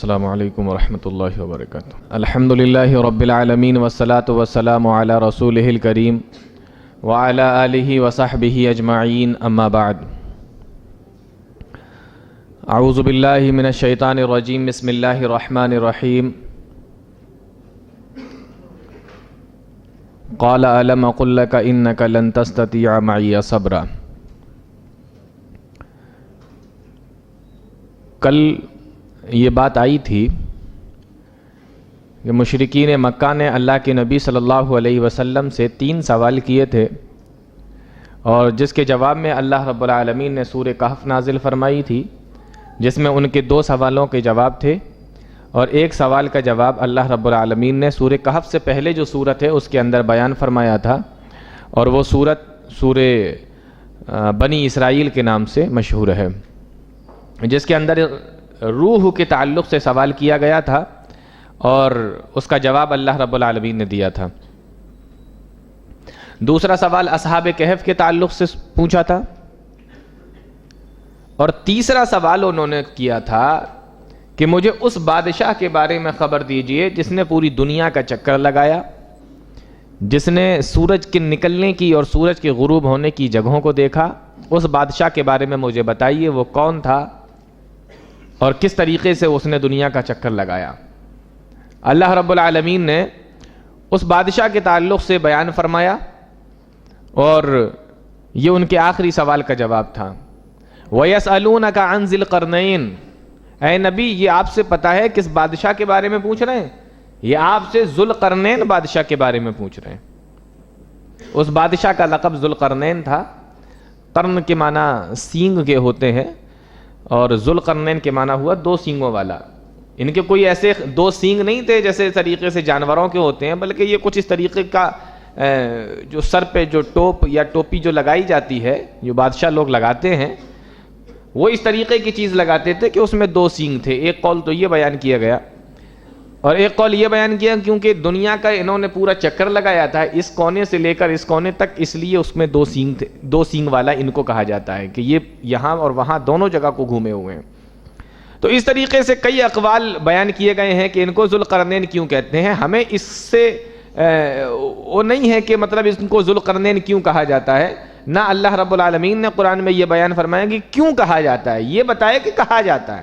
السلام علیکم ورحمۃ اللہ وبرکاتہ۔ الحمدللہ رب العالمین والصلاة والسلام علی رسولہ الکریم وعلی آلہ وصحبہ اجمعین، اما بعد۔ اعوذ باللہ من الشیطان الرجیم، بسم اللہ الرحمن الرحیم۔ قال الم اقل لک انک لن تستطیع معی صبرا۔ کل یہ بات آئی تھی کہ مشرکین مکہ نے اللہ کے نبی صلی اللہ علیہ وسلم سے 3 سوال کیے تھے، اور جس کے جواب میں اللہ رب العالمین نے سورہ کہف نازل فرمائی تھی، جس میں ان کے 2 سوالوں کے جواب تھے، اور 1 سوال کا جواب اللہ رب العالمین نے سورہ کہف سے پہلے جو سورت ہے اس کے اندر بیان فرمایا تھا، اور وہ سورت سورہ بنی اسرائیل کے نام سے مشہور ہے، جس کے اندر روح کے تعلق سے سوال کیا گیا تھا، اور اس کا جواب اللہ رب العالمین نے دیا تھا۔ دوسرا سوال اصحاب کہف کے تعلق سے پوچھا تھا، اور تیسرا سوال انہوں نے کیا تھا کہ مجھے اس بادشاہ کے بارے میں خبر دیجئے جس نے پوری دنیا کا چکر لگایا، جس نے سورج کے نکلنے کی اور سورج کے غروب ہونے کی جگہوں کو دیکھا۔ اس بادشاہ کے بارے میں مجھے بتائیے وہ کون تھا اور کس طریقے سے اس نے دنیا کا چکر لگایا۔ اللہ رب العالمین نے اس بادشاہ کے تعلق سے بیان فرمایا، اور یہ ان کے آخری سوال کا جواب تھا۔ وَيَسْأَلُونَكَ عَنْ ذِي الْقَرْنَيْنِ، اے نبی یہ آپ سے پتہ ہے کس بادشاہ کے بارے میں پوچھ رہے ہیں؟ یہ آپ سے ذو القرنین بادشاہ کے بارے میں پوچھ رہے ہیں۔ اس بادشاہ کا لقب ذو القرنین تھا۔ قرن کے معنی سینگ کے ہوتے ہیں، اور ذو القرنین کے معنی ہوا 2 سینگوں والا۔ ان کے کوئی ایسے 2 سینگ نہیں تھے جیسے طریقے سے جانوروں کے ہوتے ہیں، بلکہ یہ کچھ اس طریقے کا جو سر پہ جو ٹوپ یا ٹوپی جو لگائی جاتی ہے، جو بادشاہ لوگ لگاتے ہیں، وہ اس طریقے کی چیز لگاتے تھے کہ اس میں 2 سینگ تھے۔ ایک قول تو یہ بیان کیا گیا، اور ایک قول یہ بیان کیا کیونکہ دنیا کا انہوں نے پورا چکر لگایا تھا اس کونے سے لے کر اس کونے تک، اس لیے اس میں 2 سینگ تھے، 2 سینگ والا ان کو کہا جاتا ہے کہ یہ یہاں اور وہاں دونوں جگہ کو گھومے ہوئے ہیں۔ تو اس طریقے سے کئی اقوال بیان کیے گئے ہیں کہ ان کو ذو القرنین کیوں کہتے ہیں۔ ہمیں اس سے وہ نہیں ہے کہ مطلب ان کو ذو القرنین کیوں کہا جاتا ہے، نہ اللہ رب العالمین نے قرآن میں یہ بیان فرمایا کہ کیوں کہا جاتا ہے، یہ بتایا کہ کہا جاتا ہے۔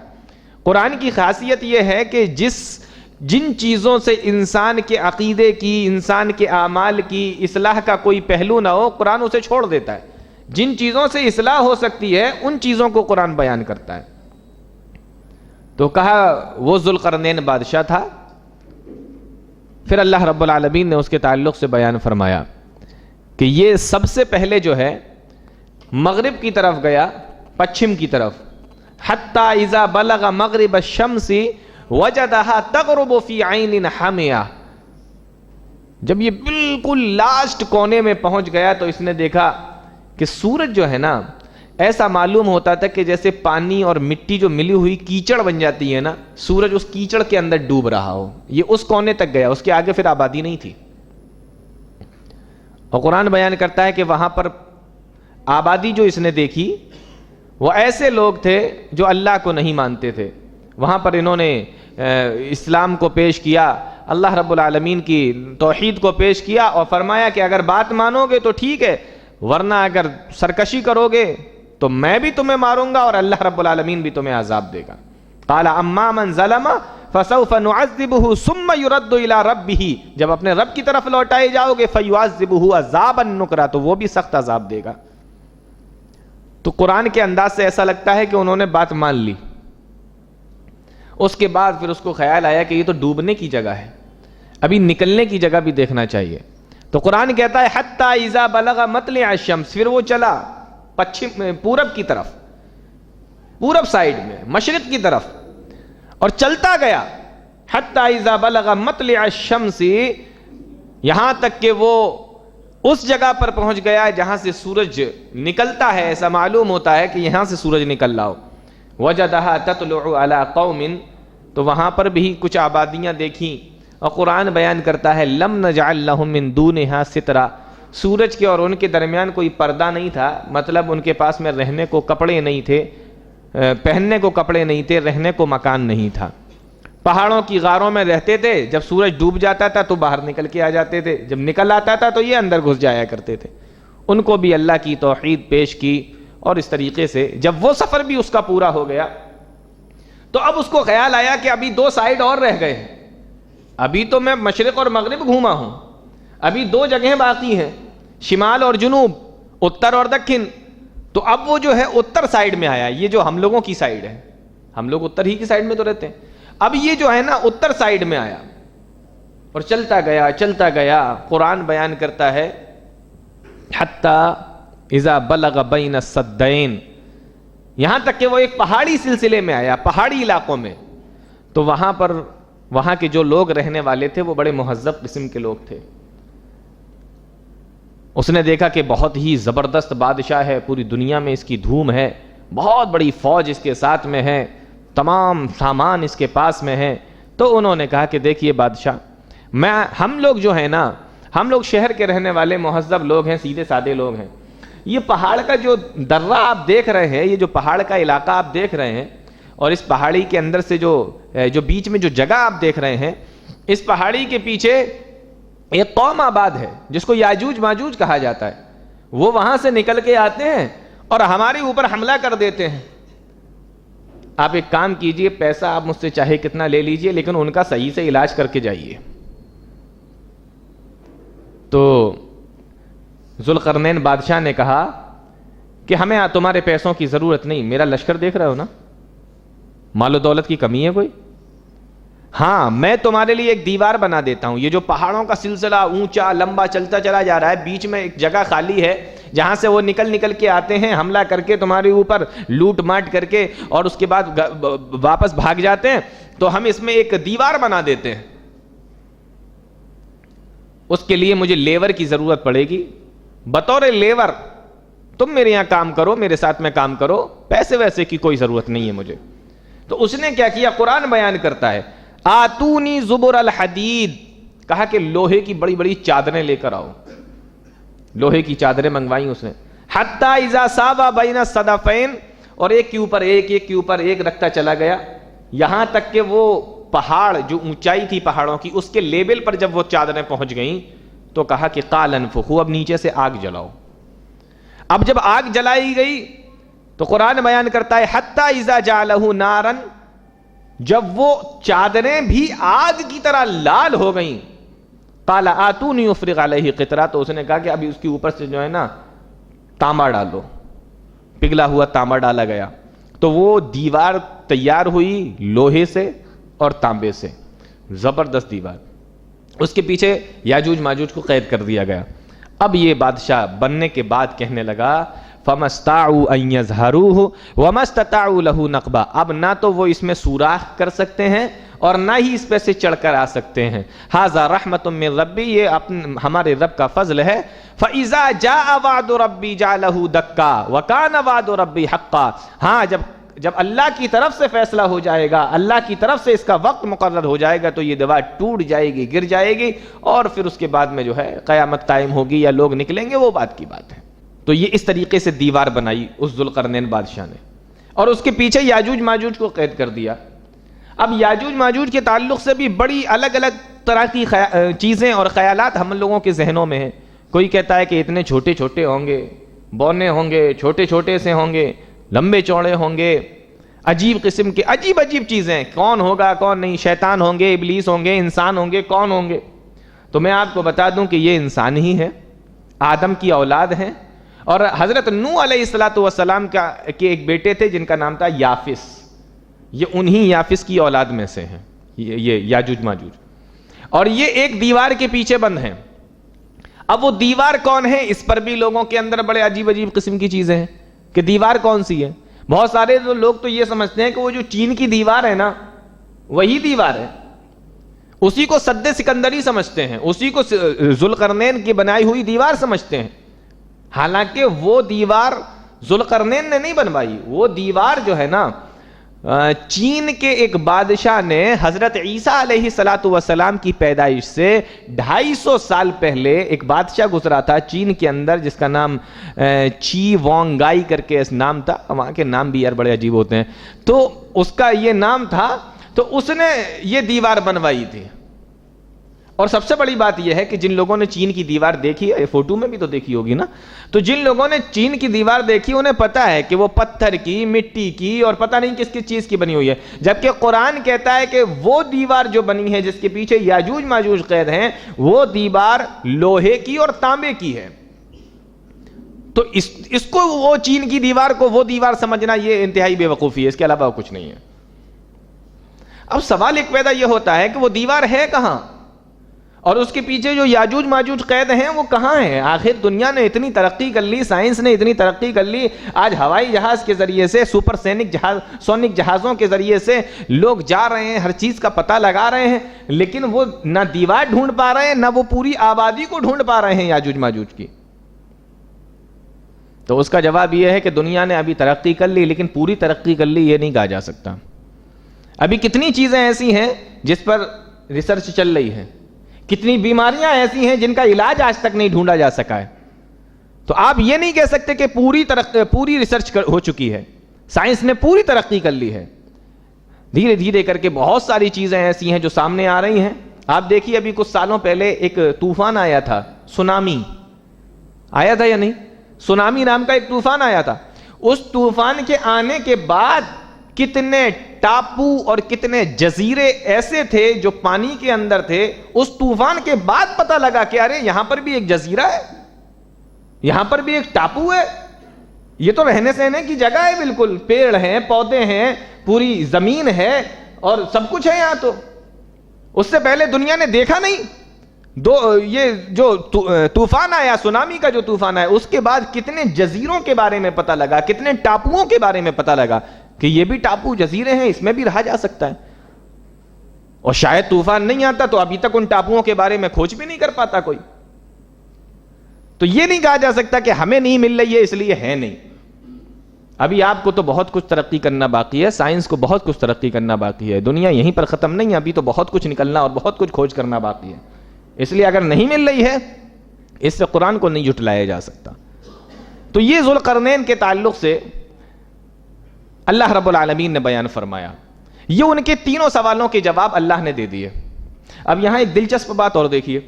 قرآن کی خاصیت یہ ہے کہ جن چیزوں سے انسان کے عقیدے کی، انسان کے اعمال کی اصلاح کا کوئی پہلو نہ ہو، قرآن اسے چھوڑ دیتا ہے۔ جن چیزوں سے اصلاح ہو سکتی ہے ان چیزوں کو قرآن بیان کرتا ہے۔ تو کہا وہ ذو القرنین بادشاہ تھا۔ پھر اللہ رب العالمین نے اس کے تعلق سے بیان فرمایا کہ یہ سب سے پہلے جو ہے مغرب کی طرف گیا، پچھم کی طرف، حتی اذا بلغ مغرب الشمس وجدها تغرب فی عین حامیہ۔ جب یہ بالکل لاسٹ کونے میں پہنچ گیا تو اس نے دیکھا کہ سورج جو ہے نا، ایسا معلوم ہوتا تھا کہ جیسے پانی اور مٹی جو ملی ہوئی کیچڑ بن جاتی ہے نا، سورج اس کیچڑ کے اندر ڈوب رہا ہو۔ یہ اس کونے تک گیا، اس کے آگے پھر آبادی نہیں تھی۔ اور قرآن بیان کرتا ہے کہ وہاں پر آبادی جو اس نے دیکھی وہ ایسے لوگ تھے جو اللہ کو نہیں مانتے تھے۔ وہاں پر انہوں نے اسلام کو پیش کیا، اللہ رب العالمین کی توحید کو پیش کیا، اور فرمایا کہ اگر بات مانو گے تو ٹھیک ہے، ورنہ اگر سرکشی کرو گے تو میں بھی تمہیں ماروں گا اور اللہ رب العالمین بھی تمہیں عذاب دے گا۔ قال اما من ظلم فسوف نعذبه ثم يرد الى ربه، جب اپنے رب کی طرف لوٹائے جاؤ گے فيعذبه عذابا نکرا، تو وہ بھی سخت عذاب دے گا۔ تو قرآن کے انداز سے ایسا لگتا ہے کہ انہوں نے بات مان لی۔ اس کے بعد پھر اس کو خیال آیا کہ یہ تو ڈوبنے کی جگہ ہے، ابھی نکلنے کی جگہ بھی دیکھنا چاہیے۔ تو قرآن کہتا ہے حتی اذا بلغ مطلع الشمس، پھر وہ چلا پچھم پورب کی طرف، پورب سائیڈ میں، مشرق کی طرف، اور چلتا گیا حتی اذا بلغ مطلع الشمس، یہاں تک کہ وہ اس جگہ پر پہنچ گیا جہاں سے سورج نکلتا ہے، ایسا معلوم ہوتا ہے کہ یہاں سے سورج نکل رہا ہو۔ وجدها تطلع على قوم، تو وہاں پر بھی کچھ آبادیاں دیکھیں، اور قرآن بیان کرتا ہے لم نجعل لهم من دونها سترا، سورج کے اور ان کے درمیان کوئی پردہ نہیں تھا، مطلب ان کے پاس میں رہنے کو کپڑے نہیں تھے، پہننے کو کپڑے نہیں تھے، رہنے کو مکان نہیں تھا۔ پہاڑوں کی غاروں میں رہتے تھے، جب سورج ڈوب جاتا تھا تو باہر نکل کے آ جاتے تھے، جب نکل آتا تھا تو یہ اندر گھس جایا کرتے تھے۔ ان کو بھی اللہ کی توحید پیش کی، اور اس طریقے سے جب وہ سفر بھی اس کا پورا ہو گیا تو اب اس کو خیال آیا کہ ابھی 2 سائیڈ اور رہ گئے ہیں، ابھی تو میں مشرق اور مغرب گھوما ہوں، ابھی 2 جگہیں باقی ہیں، شمال اور جنوب، اتر اور دکن۔ تو اب وہ جو ہے اتر سائیڈ میں آیا، یہ جو ہم لوگوں کی سائیڈ ہے، ہم لوگ اتر ہی کی سائیڈ میں تو رہتے ہیں، اب یہ جو ہے نا اتر سائیڈ میں آیا اور چلتا گیا۔ قرآن بیان کرتا ہے حتی اذا بلغ بین السدین، یہاں تک کہ وہ ایک پہاڑی سلسلے میں آیا، پہاڑی علاقوں میں۔ تو وہاں کے جو لوگ رہنے والے تھے وہ بڑے مہذب قسم کے لوگ تھے۔ اس نے دیکھا کہ بہت ہی زبردست بادشاہ ہے، پوری دنیا میں اس کی دھوم ہے، بہت بڑی فوج اس کے ساتھ میں ہے، تمام سامان اس کے پاس میں ہے۔ تو انہوں نے کہا کہ دیکھیے بادشاہ، ہم لوگ جو ہے نا، ہم لوگ شہر کے رہنے والے مہذب لوگ ہیں، سیدھے سادے لوگ ہیں، یہ پہاڑ کا جو درہ آپ دیکھ رہے ہیں، یہ جو پہاڑ کا علاقہ آپ دیکھ رہے ہیں، اور اس پہاڑی کے اندر سے جو بیچ میں جو جگہ آپ دیکھ رہے ہیں، اس پہاڑی کے پیچھے ایک قوم آباد ہے جس کو یاجوج ماجوج کہا جاتا ہے۔ وہ وہاں سے نکل کے آتے ہیں اور ہمارے اوپر حملہ کر دیتے ہیں۔ آپ ایک کام کیجئے، پیسہ آپ مجھ سے چاہے کتنا لے لیجئے، لیکن ان کا صحیح سے علاج کر کے جائیے۔ تو ذوالقرنین بادشاہ نے کہا کہ ہمیں تمہارے پیسوں کی ضرورت نہیں، میرا لشکر دیکھ رہے ہو نا، مال و دولت کی کمی ہے کوئی؟ ہاں، میں تمہارے لیے ایک دیوار بنا دیتا ہوں۔ یہ جو پہاڑوں کا سلسلہ اونچا لمبا چلتا چلا جا رہا ہے، بیچ میں ایک جگہ خالی ہے جہاں سے وہ نکل کے آتے ہیں، حملہ کر کے تمہارے اوپر لوٹ ماٹ کر کے، اور اس کے بعد واپس بھاگ جاتے ہیں، تو ہم اس میں ایک دیوار بنا دیتے ہیں۔ اس کے لیے مجھے لیور کی ضرورت پڑے گی، بطور لیور تم میرے یہاں کام کرو، میرے ساتھ میں کام کرو، پیسے ویسے کی کوئی ضرورت نہیں ہے مجھے۔ تو اس نے کیا کیا؟ قرآن بیان کرتا ہے آتونی زبر الحدید، کہا کہ لوہے کی بڑی بڑی چادریں لے کر آؤ۔ لوہے کی چادریں منگوائیں اس نے، حتی اذا ساوا بین الصدفین، اور ایک کے اوپر ایک رکھتا چلا گیا، یہاں تک کہ وہ پہاڑ جو اونچائی تھی پہاڑوں کی، اس کے لیول پر جب وہ چادریں پہنچ گئیں تو کہا کہ قال انفخوا، اب نیچے سے آگ جلاؤ۔ اب جب آگ جلائی گئی تو قرآن بیان کرتا ہے حتی اذا جعلہ نارا، جب وہ چادریں بھی آگ کی طرح لال ہو گئیں، قال آتونی افرغ علیہ قطرہ، تو اس نے کہا کہ ابھی اس کے اوپر سے جو ہے نا تانبا ڈالو، پگھلا ہوا تانبا ڈالا گیا۔ تو وہ دیوار تیار ہوئی لوہے سے اور تانبے سے، زبردست دیوار۔ اس کے پیچھے یاجوج ماجوج کو قید کر دیا گیا۔ اب یہ بادشاہ بننے کے بعد کہنے لگا فَمَا اسْتَطَاعُوا أَن يَظْهَرُوهُ وَمَا اسْتَطَاعُوا لَهُ نَقْبًا، اب نہ تو وہ اس میں سوراخ کر سکتے ہیں اور نہ ہی اس پہ سے چڑھ کر آ سکتے ہیں۔ هَذَا رَحْمَةٌ مِّن رَبِّي، یہ ہمارے رب کا فضل ہے۔ فَإِذَا جَاءَ وَعْدُ رَبِّي جَعَلَهُ دَكًّا وَكَانَ وَعْدُ رَبِّي حَقًّا، ہاں جب اللہ کی طرف سے فیصلہ ہو جائے گا، اللہ کی طرف سے اس کا وقت مقرر ہو جائے گا، تو یہ دیوار ٹوٹ جائے گی، گر جائے گی، اور پھر اس کے بعد میں جو ہے قیامت قائم ہوگی یا لوگ نکلیں گے، وہ بات کی بات ہے۔ تو یہ اس طریقے سے دیوار بنائی اس ذوالقرنین بادشاہ نے، اور اس کے پیچھے یاجوج ماجوج کو قید کر دیا۔ اب یاجوج ماجوج کے تعلق سے بھی بڑی الگ الگ طرح کی چیزیں اور خیالات ہم لوگوں کے ذہنوں میں ہیں۔ کوئی کہتا ہے کہ اتنے چھوٹے چھوٹے ہوں گے، بونے ہوں گے، چھوٹے چھوٹے سے ہوں گے، لمبے چوڑے ہوں گے، عجیب قسم کے عجیب چیزیں، کون ہوگا کون نہیں، شیطان ہوں گے، ابلیس ہوں گے، انسان ہوں گے، کون ہوں گے؟ تو میں آپ کو بتا دوں کہ یہ انسان ہی ہے، آدم کی اولاد ہیں، اور حضرت نوح علیہ السلام کے ایک بیٹے تھے جن کا نام تھا یافس، یہ انہی یافس کی اولاد میں سے ہیں یہ یاجوج ماجوج، اور یہ ایک دیوار کے پیچھے بند ہیں۔ اب وہ دیوار کون ہے، اس پر بھی لوگوں کے اندر بڑے عجیب قسم کی چیزیں ہیں کہ دیوار کون سی ہے۔ بہت سارے لوگ تو یہ سمجھتے ہیں کہ وہ جو چین کی دیوار ہے نا، وہی دیوار ہے، اسی کو سد سکندری سمجھتے ہیں، اسی کو ذوالقرنین کی بنائی ہوئی دیوار سمجھتے ہیں۔ حالانکہ وہ دیوار ذوالقرنین نے نہیں بنوائی، وہ دیوار جو ہے نا چین کے ایک بادشاہ نے حضرت عیسیٰ علیہ السلام کی پیدائش سے 250 سال پہلے ایک بادشاہ گزرا تھا چین کے اندر، جس کا نام چی وانگ گائی کر کے اس نام تھا، وہاں کے نام بھی یار بڑے عجیب ہوتے ہیں، تو اس کا یہ نام تھا۔ تو اس نے یہ دیوار بنوائی تھی. اور سب سے بڑی بات یہ ہے کہ جن لوگوں نے چین کی دیوار دیکھی ہے, فوٹو میں بھی تو دیکھی ہوگی نا, تو جن لوگوں نے چین کی دیوار دیکھی انہیں پتا ہے کہ وہ پتھر کی, مٹی کی اور پتہ نہیں کس کس چیز کی بنی ہوئی ہے, جبکہ قرآن کہتا ہے کہ وہ دیوار جو بنی ہے جس کے پیچھے یاجوج ماجوج قید ہیں, وہ دیوار لوہے کی اور تانبے کی ہے. تو اس کو وہ چین کی دیوار کو وہ دیوار سمجھنا یہ انتہائی بے وقوفی ہے, اس کے علاوہ کچھ نہیں ہے. اب سوال ایک پیدا یہ ہوتا ہے کہ وہ دیوار ہے کہاں, اور اس کے پیچھے جو یاجوج ماجوج قید ہیں وہ کہاں ہیں؟ آخر دنیا نے اتنی ترقی کر لی, سائنس نے اتنی ترقی کر لی, آج ہوائی جہاز کے ذریعے سے, سپر سونک جہازوں کے ذریعے سے لوگ جا رہے ہیں, ہر چیز کا پتہ لگا رہے ہیں, لیکن وہ نہ دیوار ڈھونڈ پا رہے ہیں, نہ وہ پوری آبادی کو ڈھونڈ پا رہے ہیں یاجوج ماجوج کی. تو اس کا جواب یہ ہے کہ دنیا نے ابھی ترقی کر لی, لیکن پوری ترقی کر لی یہ نہیں کہا جا سکتا. ابھی کتنی چیزیں ایسی ہیں جس پر ریسرچ چل رہی ہے, کتنی بیماریاں ایسی ہیں جن کا علاج آج تک نہیں ڈھونڈا جا سکا ہے. تو آپ یہ نہیں کہہ سکتے کہ پوری ریسرچ ہو چکی ہے, سائنس نے پوری ترقی کر لی ہے. دھیرے دھیرے کر کے بہت ساری چیزیں ایسی ہیں جو سامنے آ رہی ہیں. آپ دیکھیے ابھی کچھ سالوں پہلے ایک طوفان آیا تھا, سونامی آیا تھا یا نہیں؟ سونامی نام کا ایک طوفان آیا تھا. اس طوفان کے آنے کے بعد کتنے ٹاپو اور کتنے جزیرے ایسے تھے جو پانی کے اندر تھے, اس طوفان کے بعد پتہ لگا کہ ارے یہاں پر بھی ایک جزیرہ ہے, یہاں پر بھی ایک ٹاپو ہے, یہ تو رہنے سہنے کی جگہ ہے, بالکل پیڑ ہیں, پودے ہیں, پوری زمین ہے اور سب کچھ ہے یہاں. تو اس سے پہلے دنیا نے دیکھا نہیں. یہ جو طوفان آیا, سونامی کا جو طوفان آیا, اس کے بعد کتنے جزیروں کے بارے میں پتہ لگا, کتنے ٹاپوؤں کے بارے میں پتہ لگا کہ یہ بھی ٹاپو جزیرے ہیں, اس میں بھی رہا جا سکتا ہے. اور شاید طوفان نہیں آتا تو ابھی تک ان ٹاپوؤں کے بارے میں کھوج بھی نہیں کر پاتا کوئی. تو یہ نہیں کہا جا سکتا کہ ہمیں نہیں مل رہی ہے اس لیے ہے نہیں. ابھی آپ کو تو بہت کچھ ترقی کرنا باقی ہے, سائنس کو بہت کچھ ترقی کرنا باقی ہے, دنیا یہیں پر ختم نہیں ہے, ابھی تو بہت کچھ نکلنا اور بہت کچھ کھوج کرنا باقی ہے. اس لیے اگر نہیں مل رہی ہے, اس سے قرآن کو نہیں جھٹلایا جا سکتا. تو یہ ذوالقرنین کے تعلق سے اللہ رب العالمین نے بیان فرمایا. یہ ان کے تینوں سوالوں کے جواب اللہ نے دے دیے. اب یہاں ایک دلچسپ بات اور دیکھیے,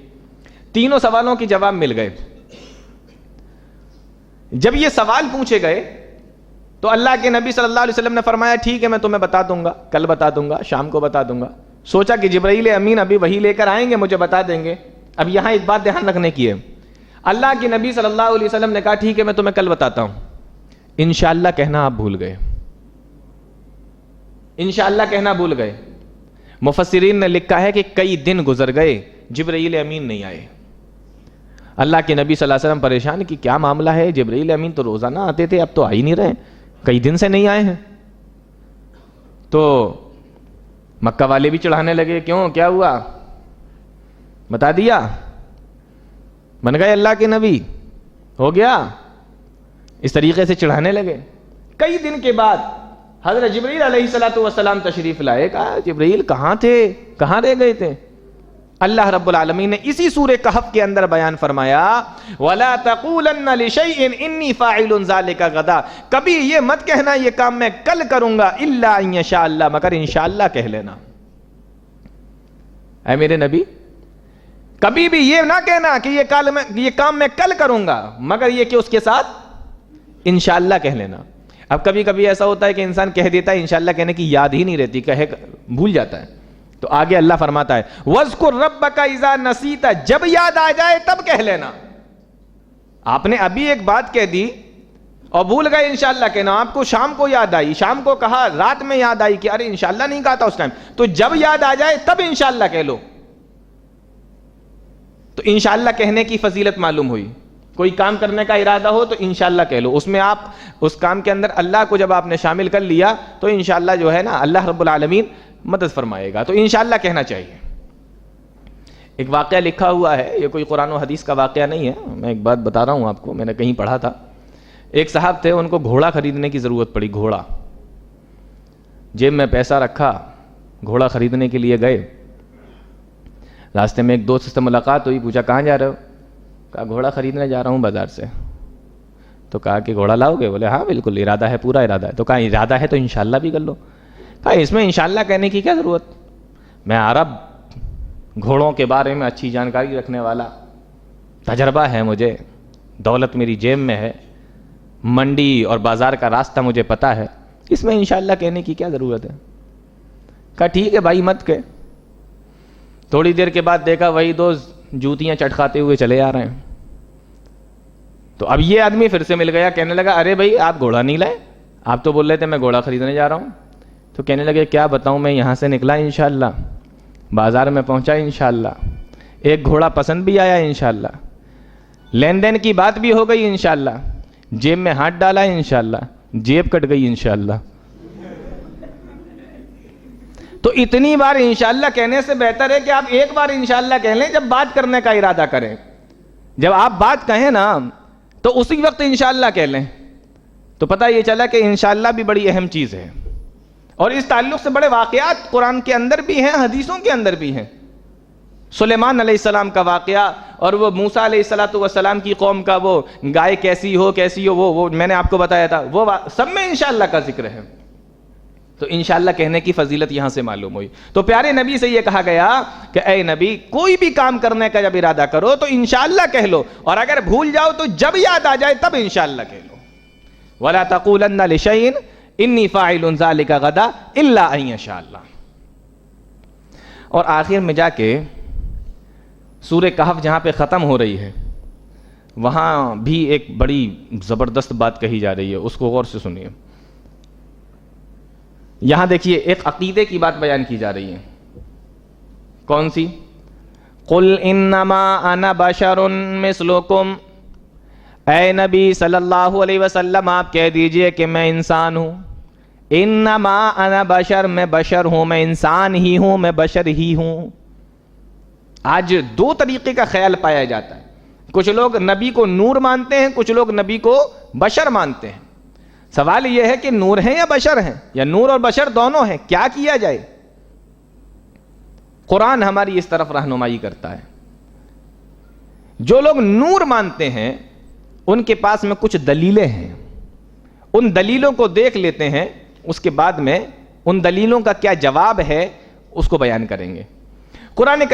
تینوں سوالوں کے جواب مل گئے. جب یہ سوال پوچھے گئے تو اللہ کے نبی صلی اللہ علیہ وسلم نے فرمایا ٹھیک ہے میں تمہیں بتا دوں گا, کل بتا دوں گا, شام کو بتا دوں گا. سوچا کہ جبرائیل امین ابھی وحی لے کر آئیں گے, مجھے بتا دیں گے. اب یہاں ایک بات دھیان رکھنے کی ہے, اللہ کے نبی صلی اللہ علیہ وسلم نے کہا ٹھیک ہے میں تمہیں کل بتاتا ہوں. انشاءاللہ کہنا آپ بھول گئے, انشاءاللہ کہنا بھول گئے. مفسرین نے لکھا ہے کہ کئی دن گزر گئے, جبرائیل امین نہیں آئے. اللہ کے نبی صلی اللہ علیہ وسلم پریشان کہ کیا معاملہ ہے, جبرائیل امین تو روزانہ آتے تھے, اب تو آ ہی نہیں رہے, کئی دن سے نہیں آئے ہیں. تو مکہ والے بھی چڑھانے لگے, کیوں, کیا ہوا, بتا دیا, بن گئے اللہ کے نبی, ہو گیا. اس طریقے سے چڑھانے لگے. کئی دن کے بعد حضرت جبرائیل علیہ السلام تشریف لائے. کہا جبرائیل کہاں تھے, کہاں رہ گئے تھے؟ اللہ رب العالمین نے اسی سورہ کہف کے اندر بیان فرمایا وَلَا تَقُولَنَّ لِشَيْءٍ إِنِّي فَاعِلٌ ذَلِكَ غَدًا, کبھی یہ مت کہنا یہ کام میں کل کروں گا, إِلَّا إِن يَشَاءَ اللَّهُ, مگر انشاءاللہ کہہ لینا. اے میرے نبی کبھی بھی یہ نہ کہنا کہ یہ کام میں کل کروں گا, مگر یہ کہ اس کے ساتھ انشاءاللہ کہہ لینا. اب کبھی کبھی ایسا ہوتا ہے کہ انسان کہہ دیتا ہے, انشاءاللہ کہنے کی یاد ہی نہیں رہتی, کہے بھول جاتا ہے. تو آگے اللہ فرماتا ہے وَاذْكُرْ رَبَّكَ إِذَا نَسِيتَ, جب یاد آ جائے تب کہہ لینا. آپ نے ابھی ایک بات کہہ دی اور بھول گئے انشاءاللہ کہنا, آپ کو شام کو یاد آئی, شام کو کہا, رات میں یاد آئی کہ ارے انشاءاللہ نہیں کہا تھا اس ٹائم, تو جب یاد آ جائے تب انشاءاللہ کہہ لو. تو انشاءاللہ کہنے کی فضیلت معلوم ہوئی. کوئی کام کرنے کا ارادہ ہو تو انشاءاللہ کہہ لو, اس میں آپ اس کام کے اندر اللہ کو جب آپ نے شامل کر لیا تو انشاءاللہ جو ہے نا اللہ رب العالمین مدد فرمائے گا. تو انشاءاللہ کہنا چاہیے. ایک واقعہ لکھا ہوا ہے, یہ کوئی قرآن و حدیث کا واقعہ نہیں ہے, میں ایک بات بتا رہا ہوں آپ کو, میں نے کہیں پڑھا تھا. ایک صاحب تھے, ان کو گھوڑا خریدنے کی ضرورت پڑی. گھوڑا, جیب میں پیسہ رکھا, گھوڑا خریدنے کے لیے گئے. راستے میں ایک دوست سے ملاقات ہوئی, پوچھا کہاں جا رہے ہو؟ کہا گھوڑا خریدنے جا رہا ہوں بازار سے. تو کہا کہ گھوڑا لاؤ گے؟ بولے ہاں بالکل, ارادہ ہے, پورا ارادہ ہے. تو کہا ارادہ ہے تو انشاءاللہ بھی کر لو. اس میں انشاءاللہ کہنے کی کیا ضرورت؟ میں عرب گھوڑوں کے بارے میں اچھی جانکاری رکھنے والا، تجربہ ہے مجھے، دولت میری جیب میں ہے، منڈی اور بازار کا راستہ مجھے پتہ ہے، اس میں انشاءاللہ کہنے کی کیا ضرورت ہے؟ کہا ٹھیک ہے بھائی مت کہ۔ تھوڑی دیر کے بعد دیکھا وہی دوست جوتیاں چٹکاتے ہوئے چلے آ رہے ہیں۔ تو اب یہ آدمی پھر سے مل گیا، کہنے لگا ارے بھائی آپ گھوڑا نہیں لائے؟ آپ تو بول رہے تھے میں گھوڑا خریدنے جا رہا ہوں۔ تو کہنے لگے کیا بتاؤں، میں یہاں سے نکلا انشاءاللہ، بازار میں پہنچا انشاءاللہ، ایک گھوڑا پسند بھی آیا انشاءاللہ، لین دین کی بات بھی ہو گئی انشاءاللہ، جیب میں ہاتھ ڈالا انشاءاللہ، جیب کٹ گئی انشاءاللہ۔ تو اتنی بار انشاءاللہ کہنے سے بہتر ہے کہ آپ ایک بار انشاءاللہ کہہ لیں جب بات کرنے کا ارادہ کریں۔ جب آپ بات کہیں نا تو اسی وقت انشاءاللہ کہہ لیں۔ تو پتہ یہ چلا کہ انشاءاللہ بھی بڑی اہم چیز ہے، اور اس تعلق سے بڑے واقعات قرآن کے اندر بھی ہیں، حدیثوں کے اندر بھی ہیں۔ سلیمان علیہ السلام کا واقعہ، اور وہ موسیٰ علیہ السلام کی قوم کا وہ گائے کیسی ہو وہ میں نے آپ کو بتایا تھا، وہ سب میں انشاءاللہ کا ذکر ہے۔ تو انشاءاللہ کہنے کی فضیلت یہاں سے معلوم ہوئی۔ تو پیارے نبی سے یہ کہا گیا کہ اے نبی کوئی بھی کام کرنے کا جب ارادہ کرو تو انشاءاللہ کہہ لو، اور اگر بھول جاؤ تو جب یاد آ جائے تب انشاءاللہ کہہ لو۔ وَلَا تَقُولَنَّ لِشَيْءٍ إِنِّي فَاعِلٌ ذَلِكَ غَدًا إِلَّا أَن يَشَاءَ اللَّهُ۔ اور آخر میں جا کے سورہ کہف جہاں پہ ختم ہو رہی ہے وہاں بھی ایک بڑی زبردست بات کہی جا رہی ہے، اس کو غور سے سنیے۔ یہاں دیکھیے ایک عقیدے کی بات بیان کی جا رہی ہے، کون سی؟ قُلْ إِنَّمَا أَنَا بَشَرٌ مِثْلُكُمْ، اے نبی صلی اللہ علیہ وسلم آپ کہہ دیجئے کہ میں انسان ہوں۔ انما انا بشر، میں بشر ہوں، میں انسان ہی ہوں، میں بشر ہی ہوں۔ آج دو طریقے کا خیال پایا جاتا ہے، کچھ لوگ نبی کو نور مانتے ہیں، کچھ لوگ نبی کو بشر مانتے ہیں۔ سوال یہ ہے کہ نور ہیں یا بشر ہیں، یا نور اور بشر دونوں ہیں، کیا کیا جائے؟ قرآن ہماری اس طرف رہنمائی کرتا ہے۔ جو لوگ نور مانتے ہیں ان کے پاس میں کچھ دلیلیں ہیں، ان دلیلوں کو دیکھ لیتے ہیں، اس کے بعد میں ان دلیلوں کا کیا جواب ہے اس کو بیان کریں گے۔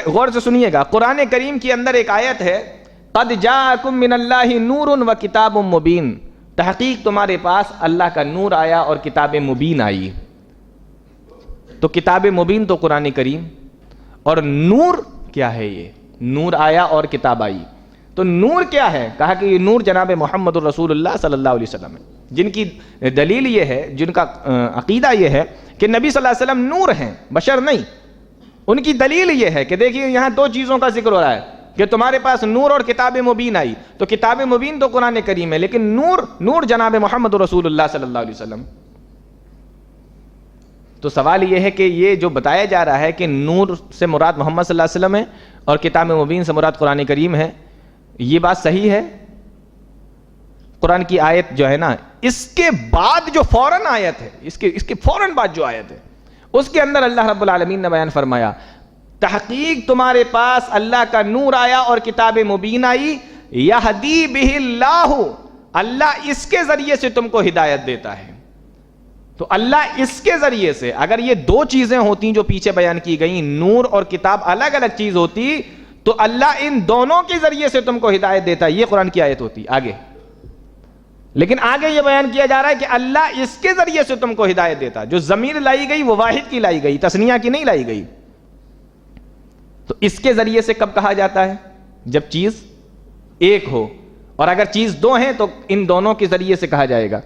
غور سے سنیے گا، قرآن کریم کے اندر ایک آیت ہے قَدْ جَاءَكُم مِّنَ اللَّهِ نُورٌ وَكِتَابٌ مُّبِينٌ، تحقیق تمہارے پاس اللہ کا نور آیا اور کتاب مبین آئی۔ تو کتاب مبین تو قرآن کریم، اور نور کیا ہے؟ یہ نور آیا اور کتاب آئی۔ تو نور کیا ہے؟ کہا کہ یہ نور جناب محمد الرسول اللہ صلی اللہ علیہ وسلم ہے، جن کی دلیل یہ ہے، جن کا عقیدہ یہ ہے کہ نبی صلی اللہ علیہ وسلم نور ہیں، بشر نہیں۔ ان کی دلیل یہ ہے کہ دیکھیے یہاں دو چیزوں کا ذکر ہو رہا ہے کہ تمہارے پاس نور اور کتاب مبین آئی۔ تو کتاب مبین تو قرآن کریم ہے، لیکن نور جناب محمد رسول اللہ صلی اللہ علیہ وسلم۔ تو سوال یہ ہے کہ یہ جو بتایا جا رہا ہے کہ نور سے مراد محمد صلی اللہ علیہ وسلم ہے اور کتاب مبین سے مراد قرآن کریم ہے، یہ بات صحیح ہے؟ قرآن کی آیت جو ہے نا، اس کے بعد جو فوراً آیت ہے، اس کے فوراً بعد جو آیت ہے، اس کے اندر اللہ رب العالمین نے بیان فرمایا تحقیق تمہارے پاس اللہ کا نور آیا اور کتاب مبین آئی، یہدی بہ اللہ، اللہ اس کے ذریعے سے تم کو ہدایت دیتا ہے۔ تو اللہ اس کے ذریعے سے، اگر یہ دو چیزیں ہوتی جو پیچھے بیان کی گئیں، نور اور کتاب الگ الگ چیز ہوتی، تو اللہ ان دونوں کے ذریعے سے تم کو ہدایت دیتا ہے، یہ قرآن کی آیت ہوتی آگے۔ لیکن آگے یہ بیان کیا جا رہا ہے کہ اللہ اس کے ذریعے سے تم کو ہدایت دیتا ہے۔ جو ضمیر لائی گئی وہ واحد کی لائی گئی، تثنیہ کی نہیں لائی گئی۔ تو اس کے ذریعے سے کب کہا جاتا ہے؟ جب چیز ایک ہو، اور اگر چیز دو ہیں تو ان دونوں کے ذریعے سے کہا جائے گا۔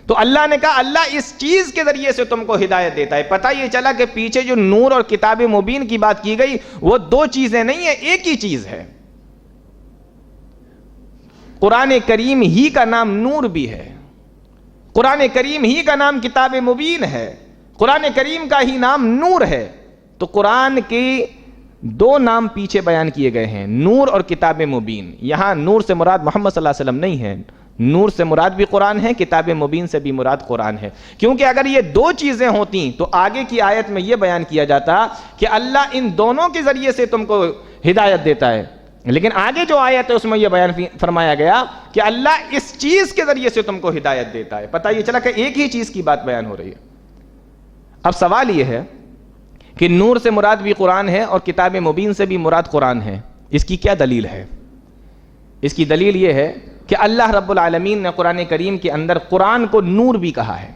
تو اللہ نے کہا اللہ اس چیز کے ذریعے سے تم کو ہدایت دیتا ہے۔ پتہ یہ چلا کہ پیچھے جو نور اور کتاب مبین کی بات کی گئی وہ دو چیزیں نہیں ہیں، ایک ہی چیز ہے۔ قرآن کریم ہی کا نام نور بھی ہے، قرآن کریم ہی کا نام کتاب مبین ہے، قرآن کریم کا ہی نام نور ہے۔ تو قرآن کی دو نام پیچھے بیان کیے گئے ہیں، نور اور کتاب مبین۔ یہاں نور سے مراد محمد صلی اللہ علیہ وسلم نہیں ہے، نور سے مراد بھی قرآن ہے، کتاب مبین سے بھی مراد قرآن ہے۔ کیونکہ اگر یہ دو چیزیں ہوتی تو آگے کی آیت میں یہ بیان کیا جاتا کہ اللہ ان دونوں کے ذریعے سے تم کو ہدایت دیتا ہے، لیکن آگے جو آیت ہے اس میں یہ بیان فرمایا گیا کہ اللہ اس چیز کے ذریعے سے تم کو ہدایت دیتا ہے۔ پتہ یہ چلا کہ ایک ہی چیز کی بات بیان ہو رہی ہے۔ اب سوال یہ ہے کہ نور سے مراد بھی قرآن ہے اور کتاب مبین سے بھی مراد قرآن ہے، اس کی کیا دلیل ہے؟ اس کی دلیل یہ ہے کہ اللہ رب العالمین نے قرآن کریم کے اندر قرآن کو نور بھی کہا ہے۔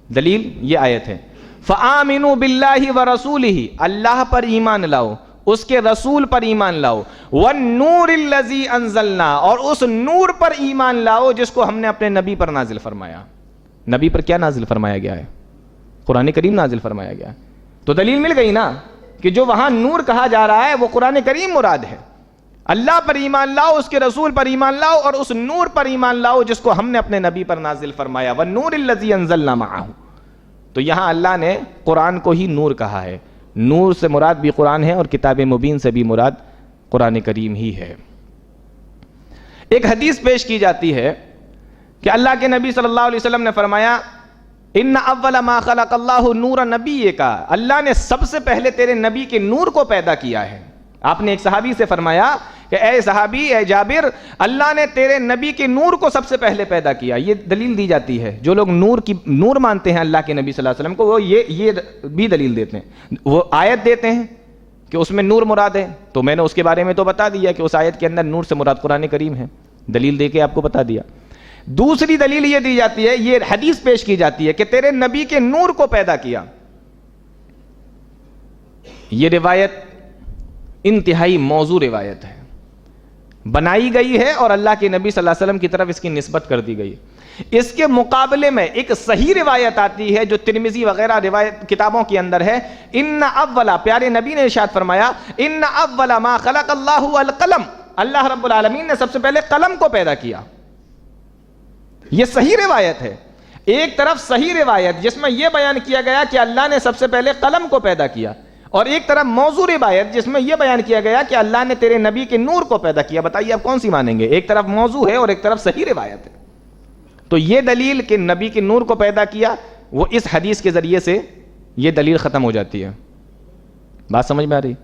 دلیل یہ آیت ہے، فآمنوا باللہ ورسولہ، اللہ پر ایمان لاؤ، اس کے رسول پر ایمان لاؤ، والنور الذی انزلنا، اور اس نور پر ایمان لاؤ جس کو ہم نے اپنے نبی پر نازل فرمایا۔ نبی پر کیا نازل فرمایا گیا ہے؟ قرآن کریم نازل فرمایا گیا ہے۔ تو دلیل مل گئی نا کہ جو وہاں نور کہا جا رہا ہے وہ قرآن کریم مراد ہے۔ اللہ پر ایمان لاؤ، اس کے رسول پر ایمان لاؤ، اور اس نور پر ایمان لاؤ جس کو ہم نے اپنے نبی پر نازل فرمایا، والنور الذی انزلنا معہ۔ تو یہاں اللہ نے قرآن کو ہی نور کہا ہے، نور سے مراد بھی قرآن ہے اور کتاب مبین سے بھی مراد قرآن کریم ہی ہے۔ ایک حدیث پیش کی جاتی ہے کہ اللہ کے نبی صلی اللہ علیہ وسلم نے فرمایا، ان اول ما خلق اللہ نور نبی کا، اللہ نے سب سے پہلے تیرے نبی کے نور کو پیدا کیا ہے۔ آپ نے ایک صحابی سے فرمایا کہ اے صحابی، اے جابر، اللہ نے تیرے نبی کے نور کو سب سے پہلے پیدا کیا۔ یہ دلیل دی جاتی ہے، جو لوگ نور مانتے ہیں اللہ کے نبی صلی اللہ علیہ وسلم کو، وہ یہ بھی دلیل دیتے ہیں، وہ آیت دیتے ہیں کہ اس میں نور مراد ہے۔ تو میں نے اس کے بارے میں تو بتا دیا کہ اس آیت کے اندر نور سے مراد قرآن کریم ہے، دلیل دے کے آپ کو بتا دیا۔ دوسری دلیل یہ دی جاتی ہے، یہ حدیث پیش کی جاتی ہے کہ تیرے نبی کے نور کو پیدا کیا۔ یہ روایت انتہائی موضوع روایت ہے، بنائی گئی ہے اور اللہ کے نبی صلی اللہ علیہ وسلم کی طرف اس کی نسبت کر دی گئی۔ اس کے مقابلے میں ایک صحیح روایت آتی ہے جو ترمذی وغیرہ روایت کتابوں کے اندر ہے، ان اولا، پیارے نبی نے ارشاد فرمایا، ان اولا ما خلق اللہ القلم، اللہ رب العالمین نے سب سے پہلے قلم کو پیدا کیا۔ یہ صحیح روایت ہے۔ ایک طرف صحیح روایت جس میں یہ بیان کیا گیا کہ اللہ نے سب سے پہلے قلم کو پیدا کیا، اور ایک طرف موضوع روایت جس میں یہ بیان کیا گیا کہ اللہ نے تیرے نبی کے نور کو پیدا کیا۔ بتائیے آپ کون سی مانیں گے؟ ایک طرف موضوع ہے اور ایک طرف صحیح روایت ہے۔ تو یہ دلیل کہ نبی کے نور کو پیدا کیا، وہ اس حدیث کے ذریعے سے یہ دلیل ختم ہو جاتی ہے۔ بات سمجھ میں آ رہی؟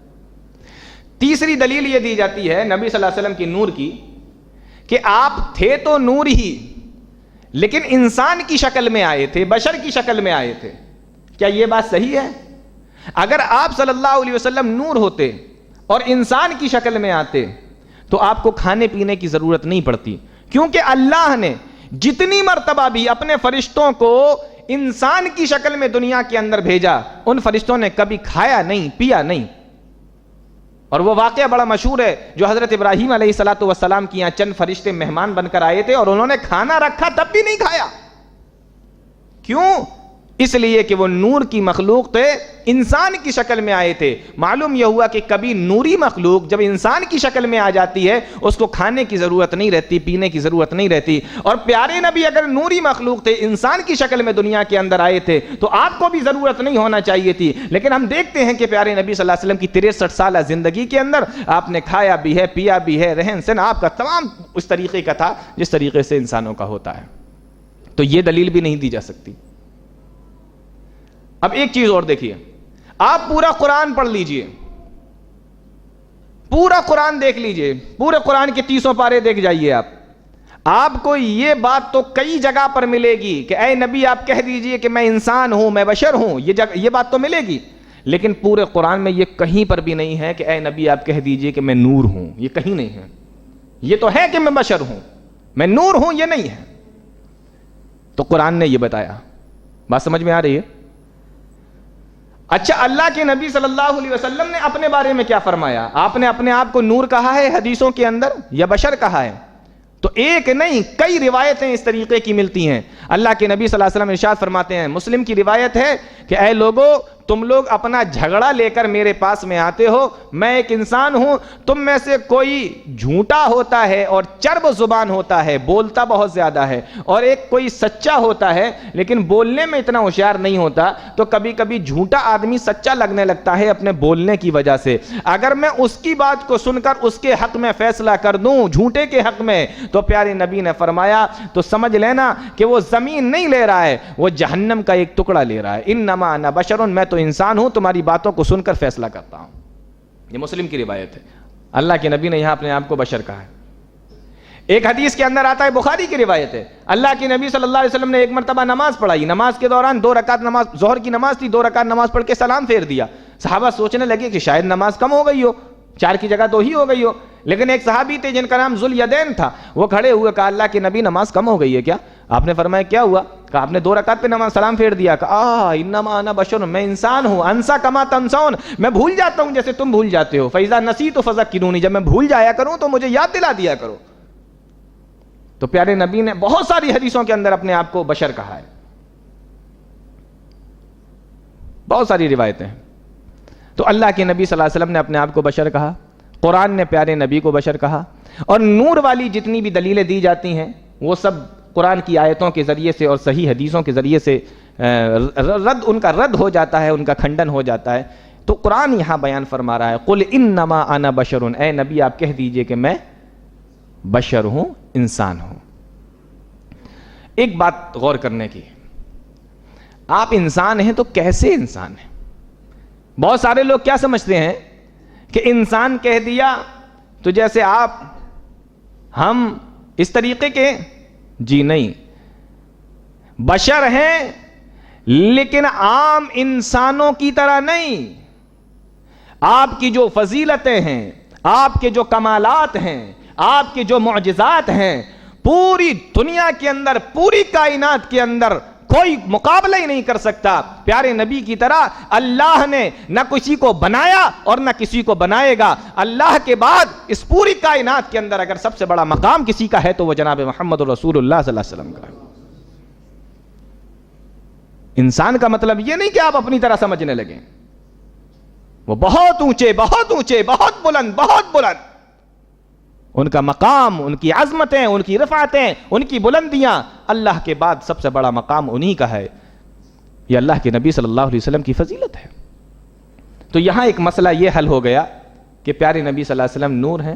تیسری دلیل یہ دی جاتی ہے نبی صلی اللہ علیہ وسلم کی نور کی کہ آپ تھے تو نور ہی، لیکن انسان کی شکل میں آئے تھے، بشر کی شکل میں آئے تھے۔ کیا یہ بات صحیح ہے؟ اگر آپ صلی اللہ علیہ وسلم نور ہوتے اور انسان کی شکل میں آتے تو آپ کو کھانے پینے کی ضرورت نہیں پڑتی، کیونکہ اللہ نے جتنی مرتبہ بھی اپنے فرشتوں کو انسان کی شکل میں دنیا کے اندر بھیجا، ان فرشتوں نے کبھی کھایا نہیں، پیا نہیں۔ اور وہ واقعہ بڑا مشہور ہے جو حضرت ابراہیم علیہ الصلوۃ والسلام کی یہاں چند فرشتے مہمان بن کر آئے تھے اور انہوں نے کھانا رکھا تب بھی نہیں کھایا۔ کیوں؟ اس لیے کہ وہ نور کی مخلوق تھے، انسان کی شکل میں آئے تھے۔ معلوم یہ ہوا کہ کبھی نوری مخلوق جب انسان کی شکل میں آ جاتی ہے اس کو کھانے کی ضرورت نہیں رہتی، پینے کی ضرورت نہیں رہتی۔ اور پیارے نبی اگر نوری مخلوق تھے، انسان کی شکل میں دنیا کے اندر آئے تھے تو آپ کو بھی ضرورت نہیں ہونا چاہیے تھی۔ لیکن ہم دیکھتے ہیں کہ پیارے نبی صلی اللہ علیہ وسلم کی 63 سالہ زندگی کے اندر آپ نے کھایا بھی ہے، پیا بھی ہے، رہن سہن آپ کا تمام اس طریقے کا تھا جس طریقے سے انسانوں کا ہوتا ہے۔ تو یہ دلیل بھی نہیں دی جا سکتی۔ اب ایک چیز اور دیکھیے، آپ پورا قرآن پڑھ لیجئے، پورا قرآن دیکھ لیجئے، پورے قرآن کے 30 پارے دیکھ جائیے آپ کو یہ بات تو کئی جگہ پر ملے گی کہ اے نبی آپ کہہ دیجئے کہ میں انسان ہوں، میں بشر ہوں، یہ بات تو ملے گی، لیکن پورے قرآن میں یہ کہیں پر بھی نہیں ہے کہ اے نبی آپ کہہ دیجئے کہ میں نور ہوں۔ یہ کہیں نہیں ہے۔ یہ تو ہے کہ میں بشر ہوں، میں نور ہوں، یہ نہیں ہے۔ تو قرآن نے یہ بتایا۔ بات سمجھ میں آ رہی ہے؟ اچھا، اللہ کے نبی صلی اللہ علیہ وسلم نے اپنے بارے میں کیا فرمایا؟ آپ نے اپنے آپ کو نور کہا ہے حدیثوں کے اندر یا بشر کہا ہے؟ تو ایک نہیں کئی روایتیں اس طریقے کی ملتی ہیں۔ اللہ کے نبی صلی اللہ علیہ وسلم ارشاد فرماتے ہیں، مسلم کی روایت ہے کہ اے لوگو، تم لوگ اپنا جھگڑا لے کر میرے پاس میں آتے ہو، میں ایک انسان ہوں، تم میں سے کوئی جھوٹا ہوتا ہے اور چرب زبان ہوتا ہے، بولتا بہت زیادہ ہے، اور ایک کوئی سچا ہوتا ہے لیکن بولنے میں اتنا ہوشیار نہیں ہوتا۔ تو کبھی کبھی جھوٹا آدمی سچا لگنے لگتا ہے اپنے بولنے کی وجہ سے۔ اگر میں اس کی بات کو سن کر اس کے حق میں فیصلہ کر دوں، جھوٹے کے حق میں، تو پیارے نبی نے فرمایا تو سمجھ لینا کہ وہ زمین نہیں لے رہا ہے، وہ جہنم کا ایک ٹکڑا لے رہا ہے۔ انما انا بشر، میں تو انسان ہوں، تمہاری باتوں کو سن کر فیصلہ کرتا ہوں۔ یہ مسلم کی روایت ہے۔ اللہ کے نبی نے یہاں اپنے آپ کو بشر کہا ہے۔ ایک حدیث کے اندر آتا ہے، بخاری کی روایت ہے، اللہ کے نبی صلی اللہ علیہ وسلم نے ایک مرتبہ نماز پڑھائی، نماز کے دوران 2 رکعت نماز، ظہر کی نماز تھی، 2 رکعت نماز پڑھ کے سلام پھیر دیا۔ صحابہ سوچنے لگے کہ شاید نماز کم ہو گئی ہو، 4 کی جگہ 2 ہی ہو گئی ہو، لیکن ایک صحابی تھے جن کا نام ذوالیدین تھا، وہ کھڑے ہوئے، کہا اللہ کے نبی نماز کم ہو گئی ہے کیا؟ آپ نے فرمایا کیا ہوا؟ کہا آپ نے 2 رکعت پہ نماز سلام پھیر دیا۔ کہا انما انا بشر، میں انسان ہوں، انسا کما تنسون، میں بھول جاتا ہوں جیسے تم بھول جاتے ہو، فاذا نسیت فذکرونی، جب میں بھول جایا کروں تو مجھے یاد دلا دیا کرو۔ تو پیارے نبی نے بہت ساری حدیثوں کے اندر اپنے آپ کو بشر کہا ہے، بہت ساری روایتیں ہیں۔ تو اللہ کے نبی صلی اللہ علیہ وسلم نے اپنے آپ کو بشر کہا، قرآن نے پیارے نبی کو بشر کہا، اور نور والی جتنی بھی دلیلیں دی جاتی ہیں وہ سب قرآن کی آیتوں کے ذریعے سے اور صحیح حدیثوں کے ذریعے سے ان کا رد ہو جاتا ہے، ان کا کھنڈن ہو جاتا ہے۔ تو قرآن یہاں بیان فرما رہا ہے، قل انما انا بشر، اے نبی آپ کہہ دیجئے کہ میں بشر ہوں، انسان ہوں۔ ایک بات غور کرنے کی، آپ انسان ہیں تو کیسے انسان ہیں؟ بہت سارے لوگ کیا سمجھتے ہیں کہ انسان کہہ دیا تو جیسے آپ ہم اس طریقے کے، جی نہیں، بشر ہیں لیکن عام انسانوں کی طرح نہیں۔ آپ کی جو فضیلتیں ہیں، آپ کے جو کمالات ہیں، آپ کے جو معجزات ہیں، پوری دنیا کے اندر، پوری کائنات کے اندر کوئی مقابلہ ہی نہیں کر سکتا پیارے نبی کی طرح۔ اللہ نے نہ کسی کو بنایا اور نہ کسی کو بنائے گا۔ اللہ کے بعد اس پوری کائنات کے اندر اگر سب سے بڑا مقام کسی کا ہے تو وہ جناب محمد رسول اللہ صلی اللہ علیہ وسلم کا ہے۔ انسان کا مطلب یہ نہیں کہ آپ اپنی طرح سمجھنے لگیں، وہ بہت اونچے، بہت اونچے، بہت بلند، بہت بلند، ان کا مقام، ان کی عظمتیں، ان کی رفعتیں، ان کی بلندیاں، اللہ کے بعد سب سے بڑا مقام انہی کا ہے۔ یہ اللہ کے نبی صلی اللہ علیہ وسلم کی فضیلت ہے۔ تو یہاں ایک مسئلہ یہ حل ہو گیا کہ پیارے نبی صلی اللہ علیہ وسلم نور ہیں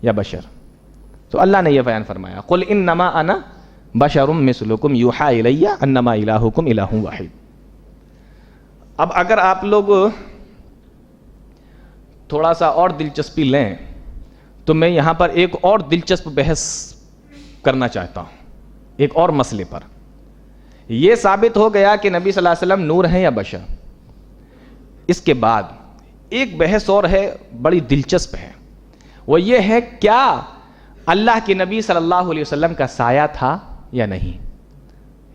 یا بشر؟ تو اللہ نے یہ بیان فرمایا، قل انما انا بشر مثلکم یوحی الی انما الہکم الہ واحد۔ اب اگر آپ لوگ تھوڑا سا اور دلچسپی لیں تو میں یہاں پر ایک اور دلچسپ بحث کرنا چاہتا ہوں، ایک اور مسئلے پر۔ یہ ثابت ہو گیا کہ نبی صلی اللہ علیہ وسلم نور ہیں یا بشر۔ اس کے بعد ایک بحث اور ہے، بڑی دلچسپ ہے، وہ یہ ہے کیا اللہ کے نبی صلی اللہ علیہ وسلم کا سایہ تھا یا نہیں؟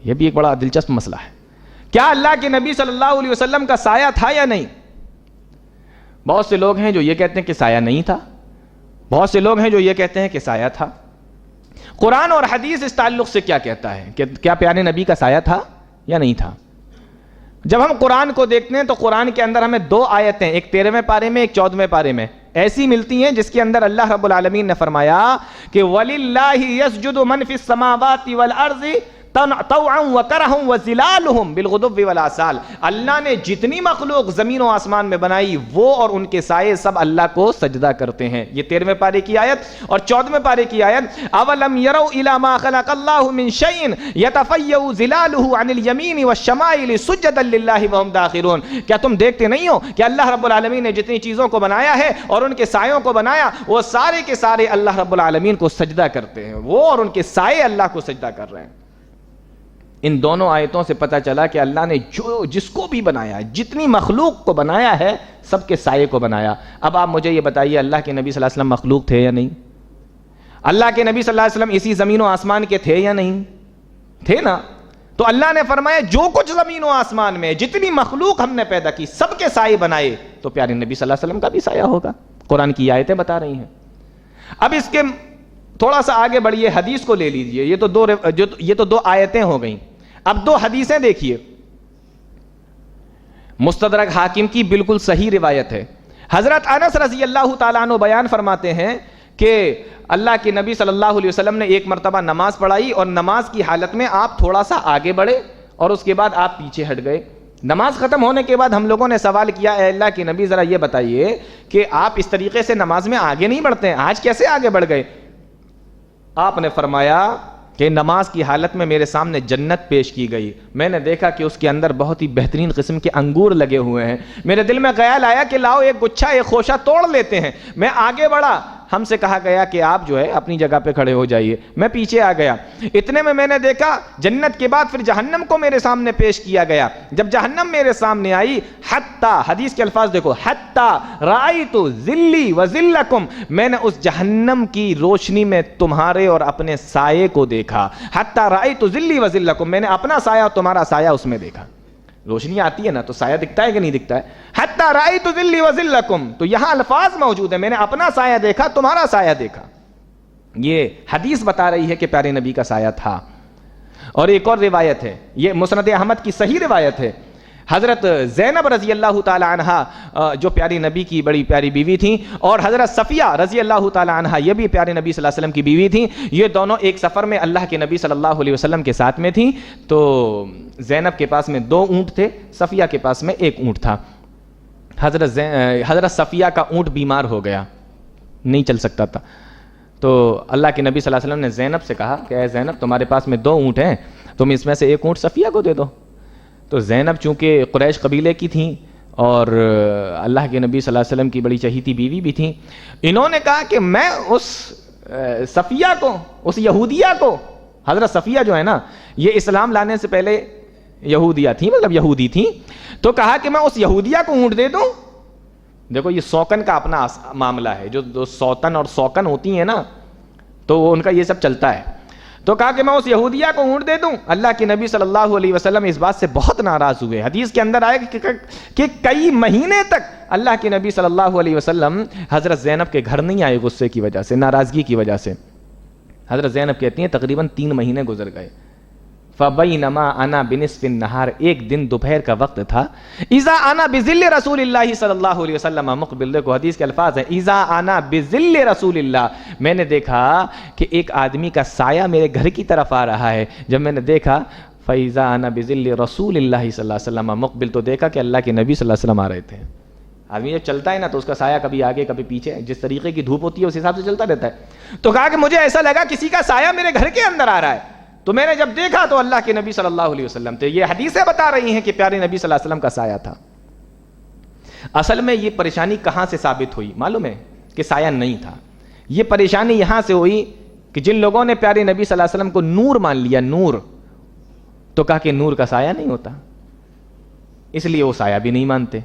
یہ بھی ایک بڑا دلچسپ مسئلہ ہے، کیا اللہ کے نبی صلی اللہ علیہ وسلم کا سایہ تھا یا نہیں؟ بہت سے لوگ ہیں جو یہ کہتے ہیں کہ سایہ نہیں تھا، بہت سے لوگ ہیں جو یہ کہتے ہیں کہ سایہ تھا۔ قرآن اور حدیث اس تعلق سے کیا کہتا ہے کہ کیا پیارے نبی کا سایہ تھا یا نہیں تھا؟ جب ہم قرآن کو دیکھتے ہیں تو قرآن کے اندر ہمیں 2 آیتیں، ایک 13ویں پارے میں، ایک 14ویں پارے میں ایسی ملتی ہیں جس کے اندر اللہ رب العالمین نے فرمایا کہ وَلِلَّهِ يَسْجُدُ مَنْ فِي السَّمَاوَاتِ وَالْأَرْضِ طَوْعًا وَكَرْهًا وَظِلَالُهُمْ بِالْغُدُوِّ وَالْآصَالِ۔ اللہ نے جتنی مخلوق زمین و آسمان میں بنائی وہ اور ان کے سائے سب اللہ کو سجدہ کرتے ہیں۔ یہ 13ویں پارے کی آیت، اور 14ویں پارے کی آیت اَوَلَمْ يَرَوْا إِلَى مَا خَلَقَ اللَّهُ مِنْ شَيْءٍ يَتَفَيَّأُ ظِلَالُهُ عَنِ الْيَمِينِ وَالشَّمَائِلِ سُجَّدًا لِلَّهِ وَهُمْ دَاخِرُونَ۔ کیا تم دیکھتے نہیں ہو کہ اللہ رب العالمین نے جتنی چیزوں کو بنایا ہے اور ان کے سایوں کو بنایا، وہ سارے کے سارے اللہ رب العالمین کو سجدہ کرتے ہیں، وہ اور ان کے سائے اللہ کو سجدہ کر رہے ہیں۔ ان دونوں آیتوں سے پتہ چلا کہ اللہ نے جس کو بھی بنایا، جتنی مخلوق کو بنایا ہے، سب کے سائے کو بنایا۔ اب آپ مجھے یہ بتائیے، اللہ کے نبی صلی اللہ علیہ وسلم مخلوق تھے یا نہیں؟ اللہ کے نبی صلی اللہ علیہ وسلم اسی زمین و آسمان کے تھے یا نہیں؟ تھے نا؟ تو اللہ نے فرمایا جو کچھ زمین و آسمان میں، جتنی مخلوق ہم نے پیدا کی، سب کے سائے بنائے، تو پیارے نبی صلی اللہ علیہ وسلم کا بھی سایہ ہوگا۔ قرآن کی آیتیں بتا رہی ہیں۔ اب اس کے تھوڑا سا آگے بڑھیے، حدیث کو لے لیجئے، یہ تو 2 آیتیں ہو گئیں۔ اب 2 حدیثیں دیکھیے۔ مستدرک حاکم کی بالکل صحیح روایت ہے، حضرت انس رضی اللہ تعالیٰ عنہ بیان فرماتے ہیں کہ اللہ کے نبی صلی اللہ علیہ وسلم نے ایک مرتبہ نماز پڑھائی، اور نماز کی حالت میں آپ تھوڑا سا آگے بڑھے اور اس کے بعد آپ پیچھے ہٹ گئے۔ نماز ختم ہونے کے بعد ہم لوگوں نے سوال کیا، اے اللہ کے نبی ذرا یہ بتائیے کہ آپ اس طریقے سے نماز میں آگے نہیں بڑھتے ہیں، آج کیسے آگے بڑھ گئے؟ آپ نے فرمایا کہ نماز کی حالت میں میرے سامنے جنت پیش کی گئی، میں نے دیکھا کہ اس کے اندر بہت ہی بہترین قسم کے انگور لگے ہوئے ہیں، میرے دل میں خیال آیا کہ لاؤ ایک گچھا، ایک خوشہ توڑ لیتے ہیں۔ میں آگے بڑھا ہم سے کہا گیا کہ آپ جو ہے اپنی جگہ پہ کھڑے ہو جائیے. میں پیچھے آ گیا. اتنے میں نے دیکھا جنت کے بعد پھر جہنم کو میرے سامنے پیش کیا گیا. جب جہنم میرے سامنے آئی، حتی، حدیث کے الفاظ دیکھو، حتی رأیت ذلی و ذلکم، میں نے اس جہنم کی روشنی میں تمہارے اور اپنے سائے کو دیکھا. حتی رأیت ذلی و ذلکم، میں نے اپنا سایہ اور تمہارا سایہ اس میں دیکھا. روشنی آتی ہے نا تو سایہ دکھتا ہے کہ نہیں دکھتا ہے؟ حتی رأیت ذلی و ذلکم، تو یہاں الفاظ موجود ہیں، میں نے اپنا سایہ دیکھا، تمہارا سایہ دیکھا. یہ حدیث بتا رہی ہے کہ پیارے نبی کا سایہ تھا. اور ایک اور روایت ہے، یہ مسند احمد کی صحیح روایت ہے. حضرت زینب رضی اللہ تعالی عنہا جو پیاری نبی کی بڑی پیاری بیوی تھیں، اور حضرت صفیہ رضی اللہ تعالی عنہا یہ بھی پیارے نبی صلی اللہ علیہ وسلم کی بیوی تھیں. یہ دونوں ایک سفر میں اللہ کے نبی صلی اللہ علیہ وسلم کے ساتھ میں تھیں. تو زینب کے پاس میں 2 اونٹ تھے، صفیہ کے پاس میں 1 اونٹ تھا. حضرت صفیہ کا اونٹ بیمار ہو گیا، نہیں چل سکتا تھا. تو اللہ کے نبی صلی اللہ علیہ وسلم نے زینب سے کہا کہ اے زینب، تمہارے پاس میں 2 اونٹ ہیں، تم اس میں سے 1 اونٹ صفیہ کو دے دو. تو زینب چونکہ قریش قبیلے کی تھیں اور اللہ کے نبی صلی اللہ علیہ وسلم کی بڑی چہیتی بیوی بھی تھیں، انہوں نے کہا کہ میں اس صفیہ کو، اس یہودیہ کو، حضرت صفیہ جو ہے نا یہ اسلام لانے سے پہلے یہودیہ تھیں، مطلب یہودی تھیں، تو کہا کہ میں اس یہودیہ کو اونٹ دے دوں. دیکھو یہ سوکن کا اپنا معاملہ ہے، جو سوتن اور سوکن ہوتی ہیں نا تو ان کا یہ سب چلتا ہے. تو کہا کہ میں اس یہودیہ کو اونٹ دے دوں. اللہ کے نبی صلی اللہ علیہ وسلم اس بات سے بہت ناراض ہوئے. حدیث کے اندر آئے کہ کئی مہینے تک اللہ کے نبی صلی اللہ علیہ وسلم حضرت زینب کے گھر نہیں آئے، غصے کی وجہ سے، ناراضگی کی وجہ سے. حضرت زینب کہتی ہیں تقریباً 3 مہینے گزر گئے. فبینما انا بنصف النہار، ایک دن دوپہر کا وقت تھا، اذا انا بذل رسول اللہ صلی اللہ علیہ وسلم مقبل، دیکھو حدیث کے الفاظ ہیں، اذا انا بذل رسول اللہ، میں نے دیکھا کہ ایک آدمی کا سایہ میرے گھر کی طرف آ رہا ہے. جب میں نے دیکھا فاذا انا بذل رسول اللہ صلی اللہ علیہ وسلم مقبل، تو دیکھا کہ اللہ کے نبی صلی اللہ علیہ وسلم آ رہے تھے. آدمی جب چلتا ہے نا تو اس کا سایہ کبھی آگے کبھی پیچھے، جس طریقے کی دھوپ ہوتی ہے اس حساب سے چلتا رہتا ہے. تو کہا کہ مجھے ایسا لگا کسی کا سایہ میرے گھر کے اندر آ رہا ہے. تو میں نے جب دیکھا تو اللہ کے نبی صلی اللہ علیہ وسلم تھے. یہ حدیثیں بتا رہی ہیں کہ پیارے نبی صلی اللہ علیہ وسلم کا سایہ تھا. اصل میں یہ پریشانی کہاں سے ثابت ہوئی معلوم ہے؟ کہ سایہ نہیں تھا. یہ پریشانی یہاں سے ہوئی کہ جن لوگوں نے پیارے نبی صلی اللہ علیہ وسلم کو نور مان لیا، نور، تو کہا کہ نور کا سایہ نہیں ہوتا، اس لیے وہ سایہ بھی نہیں مانتے.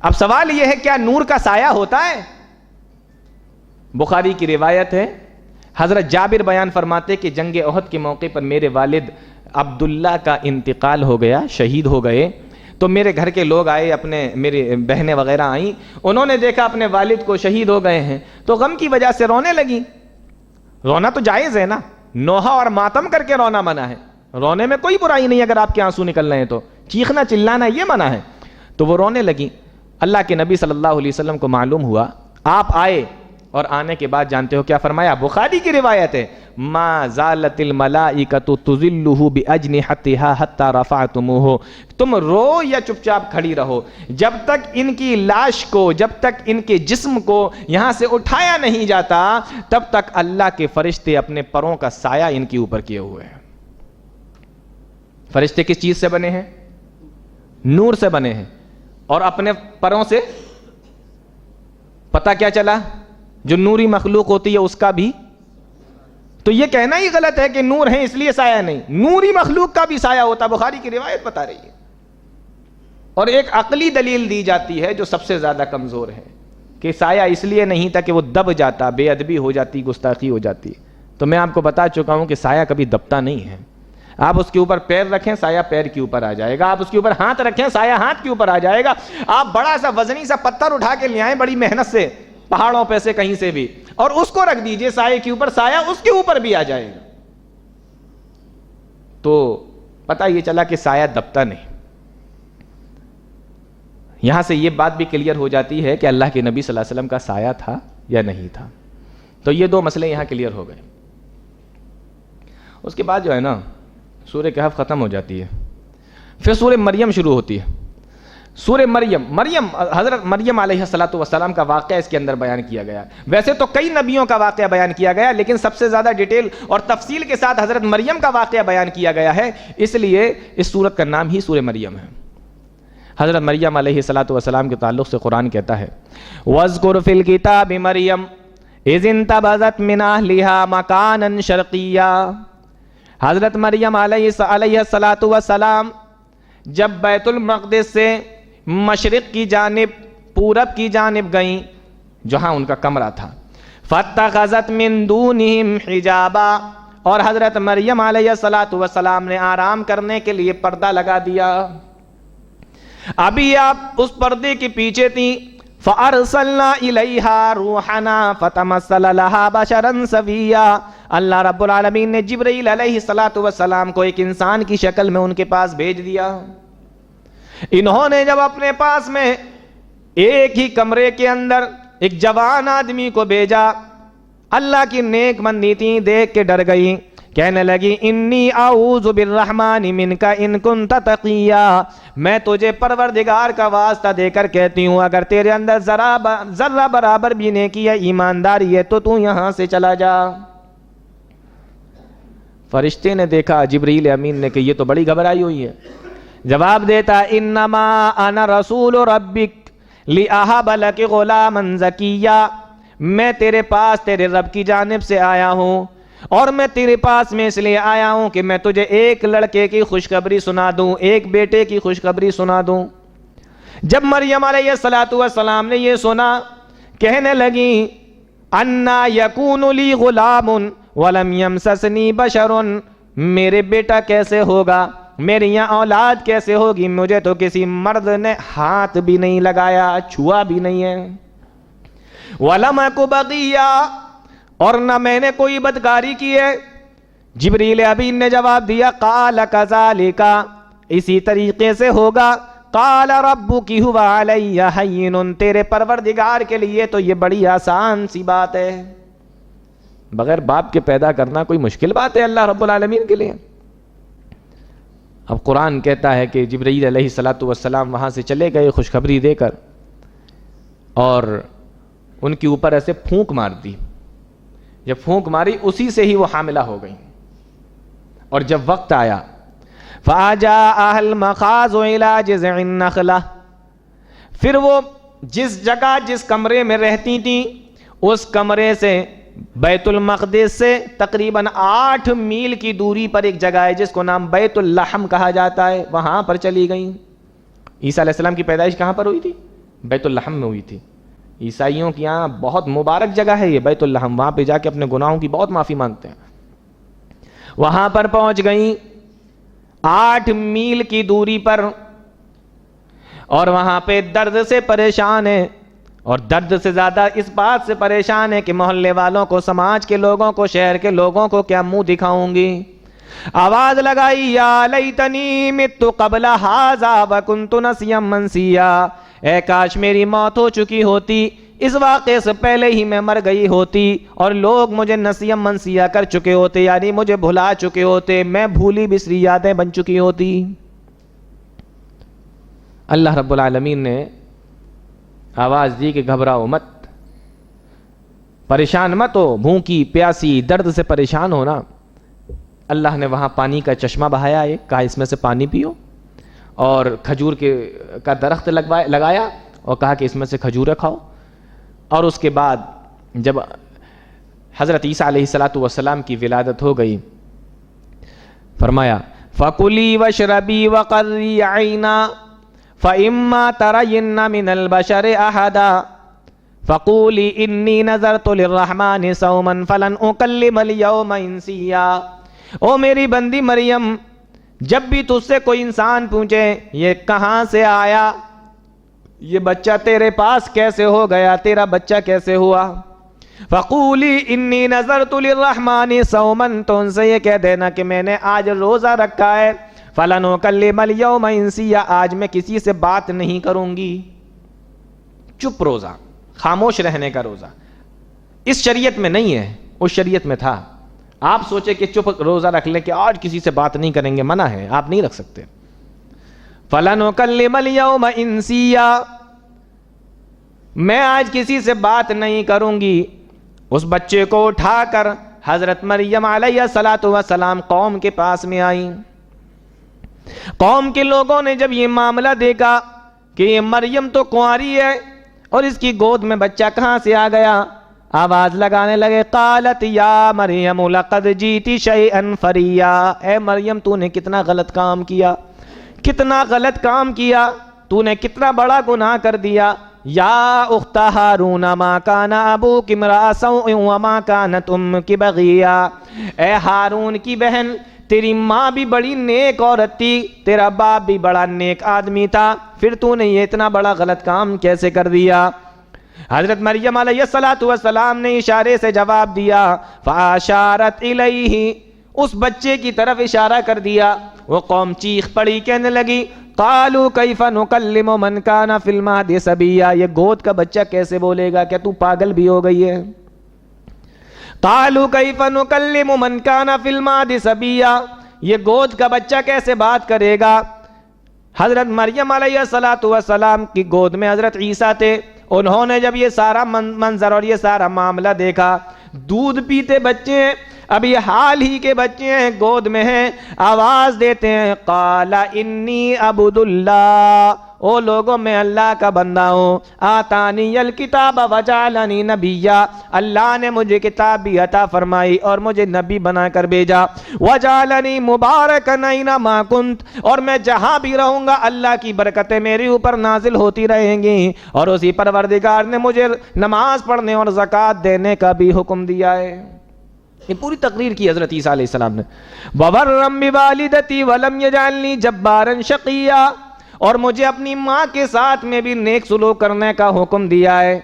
اب سوال یہ ہے کیا نور کا سایہ ہوتا ہے؟ بخاری کی روایت ہے، حضرت جابر بیان فرماتے کہ جنگ احد کے موقع پر میرے والد عبداللہ کا انتقال ہو گیا، شہید ہو گئے. تو میرے گھر کے لوگ آئے، میرے بہنیں وغیرہ آئیں، انہوں نے دیکھا اپنے والد کو شہید ہو گئے ہیں تو غم کی وجہ سے رونے لگی. رونا تو جائز ہے نا، نوحہ اور ماتم کر کے رونا منع ہے، رونے میں کوئی برائی نہیں اگر آپ کے آنسو نکل رہے ہیں تو، چیخنا چلانا یہ منع ہے. تو وہ رونے لگی. اللہ کے نبی صلی اللہ علیہ وسلم کو معلوم ہوا، آپ آئے، اور آنے کے بعد جانتے ہو کیا فرمایا؟ بخاری کی روایت ہے، ما زالت الملائکۃ تظلہ باجنحتها حتی رفعتموہ، تم رو یا چپ چاپ کھڑی رہو، جب تک ان کی لاش کو، جب تک ان کے جسم کو یہاں سے اٹھایا نہیں جاتا تب تک اللہ کے فرشتے اپنے پروں کا سایہ ان کے اوپر کیے ہوئے ہیں. فرشتے کس چیز سے بنے ہیں؟ نور سے بنے ہیں. اور اپنے پروں سے پتہ کیا چلا؟ جو نوری مخلوق ہوتی ہے اس کا بھی. تو یہ کہنا ہی غلط ہے کہ نور ہے اس لیے سایہ نہیں، نوری مخلوق کا بھی سایہ ہوتا. بخاری کی روایت بتا رہی ہے. اور ایک عقلی دلیل دی جاتی ہے جو سب سے زیادہ کمزور ہے کہ سایہ اس لیے نہیں تھا کہ وہ دب جاتا، بے ادبی ہو جاتی، گستاخی ہو جاتی. تو میں آپ کو بتا چکا ہوں کہ سایہ کبھی دبتا نہیں ہے. آپ اس کے اوپر پیر رکھیں سایہ پیر کے اوپر آ جائے گا، آپ اس کے اوپر ہاتھ رکھیں سایہ ہاتھ کے اوپر آ جائے گا. آپ بڑا سا وزنی سا پتھر اٹھا کے لے آئیں بڑی محنت سے پہاڑوں پہ سے کہیں سے بھی، اور اس کو رکھ دیجئے سایہ کے اوپر، سایہ اس کے اوپر بھی آ جائے گا. تو پتہ یہ چلا کہ سایہ دبتا نہیں. یہاں سے یہ بات بھی کلیئر ہو جاتی ہے کہ اللہ کے نبی صلی اللہ علیہ وسلم کا سایہ تھا یا نہیں تھا. تو یہ 2 مسئلے یہاں کلیئر ہو گئے. اس کے بعد جو ہے نا سورہ کہف ختم ہو جاتی ہے، پھر سورہ مریم شروع ہوتی ہے. سورہ مریم حضرت مریم علیہ السلام کا واقعہ اس کے اندر بیان کیا گیا. ویسے تو کئی نبیوں کا واقعہ بیان کیا گیا، لیکن سب سے زیادہ ڈیٹیل اور تفصیل کے ساتھ حضرت مریم کا واقعہ بیان کیا گیا ہے، اس لیے اس سورت کا نام ہی سورہ مریم ہے. حضرت مریم علیہ السلام کے تعلق سے قرآن کہتا ہے وَاذْكُرْ فِي الْكِتَابِ مریم، اذ انتبذت من اہلها مکانا شرقیا، حضرت مریم علیہ الصلاۃ والسلام جب بیت المقدس سے مشرق کی جانب، پورب کی جانب گئیں جہاں ان کا کمرہ تھا، فاتخذت من دونہم حجابا، اور حضرت مریم علیہ الصلاۃ والسلام نے آرام کرنے کے لیے پردہ لگا دیا۔ ابھی آپ اس پردے کے پیچھے تھیں، فَأَرْسَلْنَا إِلَيْهَا رُوحَنَا فَتَمَثَّلَ لَهَا بَشَرًا سَوِيًّا، اللہ رب العالمین نے جبرائیل علیہ السلام کو ایک انسان کی شکل میں ان کے پاس بھیج دیا۔ انہوں نے جب اپنے پاس میں ایک ہی کمرے کے اندر ایک جوان آدمی کو بھیجا، اللہ کی نیک بندی تھی، دیکھ کے ڈر گئی، کہنے لگی انی اعوذ بالرحمن منک ان کنت تقیا، میں تجھے پروردگار کا واسطہ دے کر کہتی ہوں اگر تیرے اندر ذرہ برابر بھی نیکی ہے، ایمانداری ہے، تو یہاں سے چلا جا۔ فرشتے نے دیکھا جبریل امین نے کہ یہ تو بڑی گھبرائی ہوئی ہے، جواب دیتا انما انا رسول ربک لأہب لک غلاما زکیا، میں تیرے پاس تیرے رب کی جانب سے آیا ہوں، اور میں تیرے پاس میں اس لیے آیا ہوں کہ میں تجھے ایک لڑکے کی خوشخبری سنا دوں، ایک بیٹے کی خوشخبری سنا دوں۔ جب مریم علیہ السلام نے یہ سنا، کہنے لگی انا یکون لی غلام ولم یمسسنی بشر، میرے بیٹا کیسے ہوگا، میری یہاں اولاد کیسے ہوگی، مجھے تو کسی مرد نے ہاتھ بھی نہیں لگایا، چھوا بھی نہیں ہے، وَلَمْ أَكُ بَغِيًّا، اور نہ میں نے کوئی بدکاری کی ہے۔ جبریل امین نے جواب دیا قال كذلك، اسی طریقے سے ہوگا، قال ربك هو علي هين، تیرے پروردگار کے لیے تو یہ بڑی آسان سی بات ہے، بغیر باپ کے پیدا کرنا کوئی مشکل بات ہے اللہ رب العالمین کے لیے۔ اب قرآن کہتا ہے کہ جبرائیل علیہ السلام وہاں سے چلے گئے خوشخبری دے کر، اور ان کے اوپر ایسے پھونک مار دی، جب پھونک ماری اسی سے ہی وہ حاملہ ہو گئی، اور جب وقت آیا فَأَجَاءَهَا الْمَخَاضُ إِلَىٰ جِذْعِ النَّخْلَةِ، پھر وہ جس جگہ جس کمرے میں رہتی تھیں اس کمرے سے بیت المقدس سے تقریباً 8 میل کی دوری پر ایک جگہ ہے جس کو نام بیت اللحم کہا جاتا ہے، وہاں پر چلی گئیں۔ عیسیٰ علیہ السلام کی پیدائش کہاں پر ہوئی تھی؟ بیت اللحم میں ہوئی تھی۔ عیسائیوں کی یہاں بہت مبارک جگہ ہے یہ بیت اللحم، وہاں پہ جا کے اپنے گناہوں کی بہت معافی مانگتے ہیں۔ وہاں پر پہنچ گئیں 8 میل کی دوری پر، اور وہاں پہ درد سے پریشان ہے، اور درد سے زیادہ اس بات سے پریشان ہے کہ محلے والوں کو، سماج کے لوگوں کو، شہر کے لوگوں کو کیا منہ دکھاؤں گی۔ آواز لگائی یا لیتنی مت قبل ھذا وکنت نسیا منسیا، اے کاش میری موت ہو چکی ہوتی، اس واقعے سے پہلے ہی میں مر گئی ہوتی، اور لوگ مجھے نسیا منسیا کر چکے ہوتے، یعنی مجھے بھلا چکے ہوتے، میں بھولی بسری یادیں بن چکی ہوتی۔ اللہ رب العالمین نے آواز دی کہ گھبراؤ مت، پریشان مت ہو، بھوکی پیاسی درد سے پریشان ہونا۔ اللہ نے وہاں پانی کا چشمہ بہایا، ایک کہا اس میں سے پانی پیو، اور کھجور کا درخت لگایا اور کہا کہ اس میں سے کھجوریں کھاؤ۔ اور اس کے بعد جب حضرت عیسیٰ علیہ السلام کی ولادت ہو گئی، فرمایا فَكُلِي وَاشْرَبِي وَقَرِّي عَيْنًا فَإِمَّا تَرَيِنَّ مِنَ الْبَشَرِ أَحَدًا فَقُولِي إِنِّي نَذَرْتُ لِلرَّحْمَنِ صَوْمًا فَلَنْ أُكَلِّمَ الْيَوْمَ إِنسِيًّا، او میری بندی مریم، جب بھی تجھ سے کوئی انسان پوچھے یہ کہاں سے آیا، یہ بچہ تیرے پاس کیسے ہو گیا، تیرا بچہ کیسے ہوا، فَقُولِي إِنِّي نَذَرْتُ لِلرَّحْمَنِ صَوْمًا، تو ان سے یہ کہہ دینا کہ میں نے آج روزہ رکھا ہے، فَلَنْ أُكَلِّمَ الْيَوْمَ إِنسِيًّا، آج میں کسی سے بات نہیں کروں گی۔ چپ روزہ، خاموش رہنے کا روزہ، اس شریعت میں نہیں ہے، اس شریعت میں تھا۔ آپ سوچے کہ چپ روزہ رکھ لیں کہ آج کسی سے بات نہیں کریں گے، منع ہے، آپ نہیں رکھ سکتے۔ فَلَنُكَلِّمَ الْيَوْمَ إِنسِيًّا، میں آج کسی سے بات نہیں کروں گی۔ اس بچے کو اٹھا کر حضرت مریم علیہ السلام قوم کے پاس میں آئیں۔ قوم کے لوگوں نے جب یہ معاملہ دیکھا کہ یہ مریم تو کنواری ہے اور اس کی گود میں بچہ کہاں سے آ گیا، آواز لگانے لگے، قالت یا مریم لقد جیتی شیئا فریا، اے مریم تو نے کتنا غلط کام کیا، کتنا غلط کام کیا، تو نے کتنا بڑا گناہ کر دیا۔ یا اخت ہارون ما کان ابوک امرأ سوء وما کانت امک بغیا، اے ہارون کی بہن تیری ماں بھی بڑی نیک عورت تھی، تیرا باپ بھی بڑا نیک آدمی تھا، پھر تو نے یہ اتنا بڑا غلط کام کیسے کر دیا؟ حضرت مریم علیہ السلام نے اشارے سے جواب دیا، فاشارت الیہ، اس بچے کی طرف اشارہ کر دیا۔ وہ قوم چیخ پڑی، کہنے لگی، قالوا کیف نکلم من کان فی المہد صبیا، یہ گود کا بچہ کیسے بولے گا؟ کیا تو پاگل بھی ہو گئی ہے؟ قالوا کیف نکلم من کان فی المہد صبیا، یہ گود کا بچہ کیسے بات کرے گا؟ حضرت مریم علیہ السلام کی گود میں حضرت عیسیٰ تھے۔ انہوں نے جب یہ سارا منظر اور یہ سارا معاملہ دیکھا، دودھ پیتے بچے ہیں، اب یہ حال ہی کے بچے ہیں، گود میں ہیں، آواز دیتے ہیں، قال انی عبد اللہ، او لوگوں میں اللہ کا بندہ ہوں، آتانی الکتاب وجعلنی نبیا، اللہ نے مجھے کتاب بھی عطا فرمائی اور مجھے نبی بنا کر بھیجا، وجعلنی مبارکا اینما کنت، اور میں جہاں بھی رہوں گا اللہ کی برکتیں میرے اوپر نازل ہوتی رہیں گی، اور اسی پروردگار نے مجھے نماز پڑھنے اور زکوٰۃ دینے کا بھی حکم دیا ہے۔ یہ پوری تقریر کی حضرت عیسیٰ علیہ السلام نے، وَبَرًّا بِوَالِدَتِي وَلَمْ يَجْعَلْنِي جَبَّارًا شَقِيًّا، اور مجھے اپنی ماں کے ساتھ میں بھی نیک سلوک کرنے کا حکم دیا ہے۔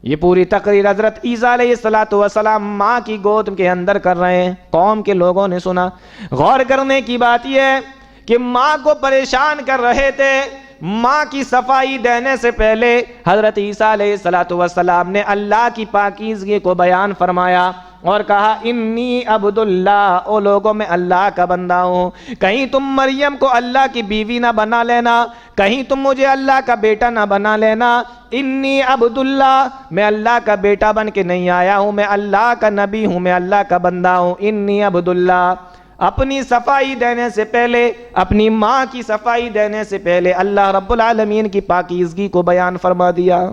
یہ پوری تقریر حضرت عیسیٰ علیہ السلام ماں کی گود کے اندر کر رہے ہیں۔ قوم کے لوگوں نے سنا۔ غور کرنے کی بات یہ ہے کہ ماں کو پریشان کر رہے تھے، ماں کی صفائی دینے سے پہلے حضرت عیسیٰ علیہ السلام نے اللہ کی پاکیزگی کو بیان فرمایا اور کہا، انی عبد اللہ، او لوگوں میں اللہ کا بندہ ہوں، کہیں تم مریم کو اللہ کی بیوی نہ بنا لینا، کہیں تم مجھے اللہ کا بیٹا نہ بنا لینا، انی عبد اللہ، میں اللہ کا بیٹا بن کے نہیں آیا ہوں، میں اللہ کا نبی ہوں، میں اللہ کا بندہ ہوں، انی عبد اللہ۔ اپنی صفائی دینے سے پہلے، اپنی ماں کی صفائی دینے سے پہلے اللہ رب العالمین کی پاکیزگی کو بیان فرما دیا۔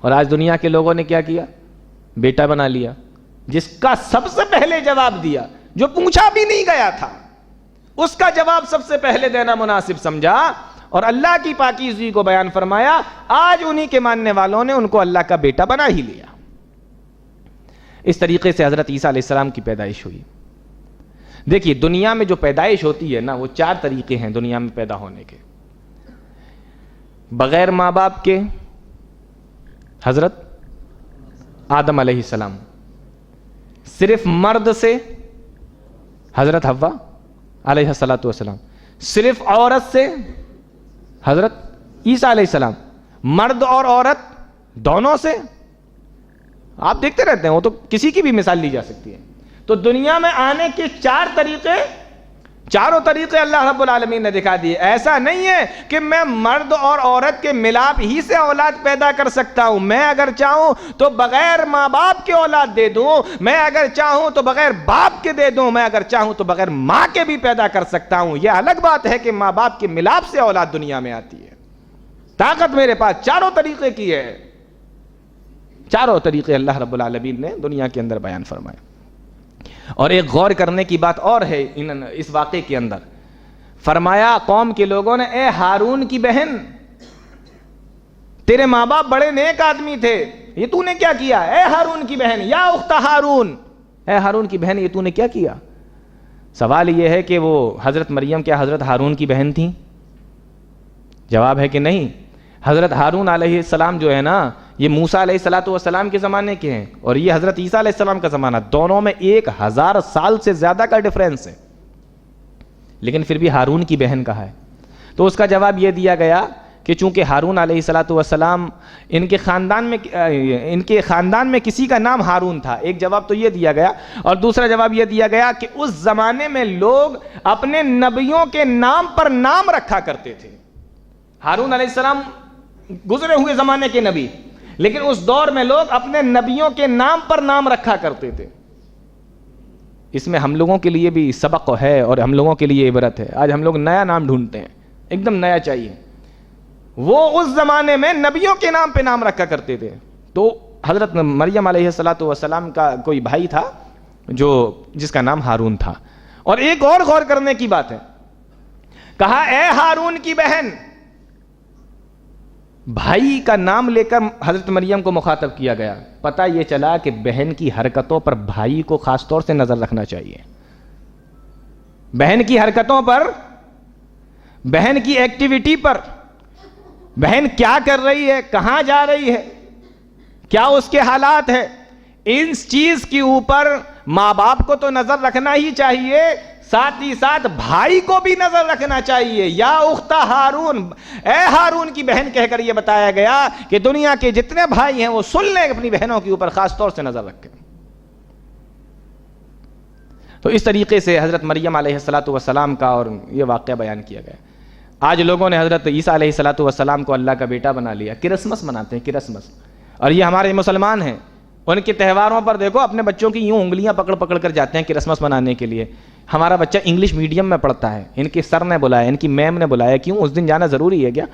اور آج دنیا کے لوگوں نے کیا کیا؟ بیٹا بنا لیا، جس کا سب سے پہلے جواب دیا، جو پوچھا بھی نہیں گیا تھا، اس کا جواب سب سے پہلے دینا مناسب سمجھا اور اللہ کی پاکیزگی کو بیان فرمایا۔ آج انہی کے ماننے والوں نے ان کو اللہ کا بیٹا بنا ہی لیا۔ اس طریقے سے حضرت عیسیٰ علیہ السلام کی پیدائش ہوئی۔ دیکھیے، دنیا میں جو پیدائش ہوتی ہے نا، وہ 4 طریقے ہیں دنیا میں پیدا ہونے کے۔ بغیر ماں باپ کے حضرت آدم علیہ السلام، صرف مرد سے حضرت حوا علیہ السلام، صرف عورت سے حضرت عیسیٰ علیہ السلام، مرد اور عورت دونوں سے۔ آپ دیکھتے رہتے ہیں، وہ تو کسی کی بھی مثال لی جا سکتی ہے۔ تو دنیا میں آنے کے 4 طریقے، چاروں طریقے اللہ رب العالمین نے دکھا دیے۔ ایسا نہیں ہے کہ میں مرد اور عورت کے ملاپ ہی سے اولاد پیدا کر سکتا ہوں، میں اگر چاہوں تو بغیر ماں باپ کے اولاد دے دوں، میں اگر چاہوں تو بغیر باپ کے دے دوں، میں اگر چاہوں تو بغیر ماں کے بھی پیدا کر سکتا ہوں۔ یہ الگ بات ہے کہ ماں باپ کے ملاپ سے اولاد دنیا میں آتی ہے۔ طاقت میرے پاس چاروں طریقے کی ہے۔ چاروں طریقے اللہ رب العالمین نے دنیا کے اندر بیان فرمائے۔ اور ایک غور کرنے کی بات اور ہے اس واقعے کے اندر، فرمایا قوم کے لوگوں نے، اے ہارون کی بہن، تیرے ماں باپ بڑے نیک آدمی تھے، یہ تو نے کیا کیا؟ اے ہارون کی بہن، یا اخت ہارون، اے ہارون کی بہن، یہ تو نے کیا کیا؟ سوال یہ ہے کہ وہ حضرت مریم کیا حضرت ہارون کی بہن تھیں؟ جواب ہے کہ نہیں۔ حضرت ہارون علیہ السلام جو ہے نا، یہ موسیٰ علیہ السلام کے زمانے کے ہیں، اور یہ حضرت عیسیٰ علیہ السلام کا زمانہ، دونوں میں 1000 سال سے زیادہ کا ڈیفرنس ہے، لیکن پھر بھی ہارون کی بہن کہا ہے۔ تو اس کا جواب یہ دیا گیا کہ چونکہ ہارون علیہ السلام ان کے خاندان میں کسی کا نام ہارون تھا، ایک جواب تو یہ دیا گیا، اور دوسرا جواب یہ دیا گیا کہ اس زمانے میں لوگ اپنے نبیوں کے نام پر نام رکھا کرتے تھے۔ ہارون علیہ السلام گزرے ہوئے زمانے کے نبی، لیکن اس دور میں لوگ اپنے نبیوں کے نام پر نام رکھا کرتے تھے۔ اس میں ہم لوگوں کے لیے بھی سبق ہے اور ہم لوگوں کے لیے عبرت ہے۔ آج ہم لوگ نیا نام ڈھونڈتے ہیں، ایک دم نیا چاہیے۔ وہ اس زمانے میں نبیوں کے نام پہ نام رکھا کرتے تھے۔ تو حضرت مریم علیہ الصلوۃ والسلام کا کوئی بھائی تھا جس کا نام ہارون تھا. اور ایک اور غور کرنے کی بات ہے, کہا اے ہارون کی بہن. بھائی کا نام لے کر حضرت مریم کو مخاطب کیا گیا. پتہ یہ چلا کہ بہن کی حرکتوں پر بھائی کو خاص طور سے نظر رکھنا چاہیے. بہن کی حرکتوں پر, بہن کی ایکٹیویٹی پر, بہن کیا کر رہی ہے, کہاں جا رہی ہے, کیا اس کے حالات ہے, اس چیز کے اوپر ماں باپ کو تو نظر رکھنا ہی چاہیے, ساتھ ہی ساتھ بھائی کو بھی نظر رکھنا چاہیے. یا اخت ہارون, اے ہارون کی بہن کہہ کر یہ بتایا گیا کہ دنیا کے جتنے بھائی ہیں وہ سن لیں اپنی بہنوں کے اوپر خاص طور سے نظر رکھیں. تو اس طریقے سے حضرت مریم علیہ السلام کا اور یہ واقعہ بیان کیا گیا. آج لوگوں نے حضرت عیسیٰ علیہ السلام کو اللہ کا بیٹا بنا لیا. کرسمس مناتے ہیں, کرسمس. اور یہ ہمارے مسلمان ہیں, ان کے تہواروں پر دیکھو اپنے بچوں کی یوں انگلیاں پکڑ پکڑ کر جاتے ہیں کرسمس منانے کے لیے. ہمارا بچہ انگلش میڈیم میں پڑھتا ہے, ان کے سر نے بلایا, ان کی میم نے بلایا, کیوں اس دن جانا ضروری ہے کیا؟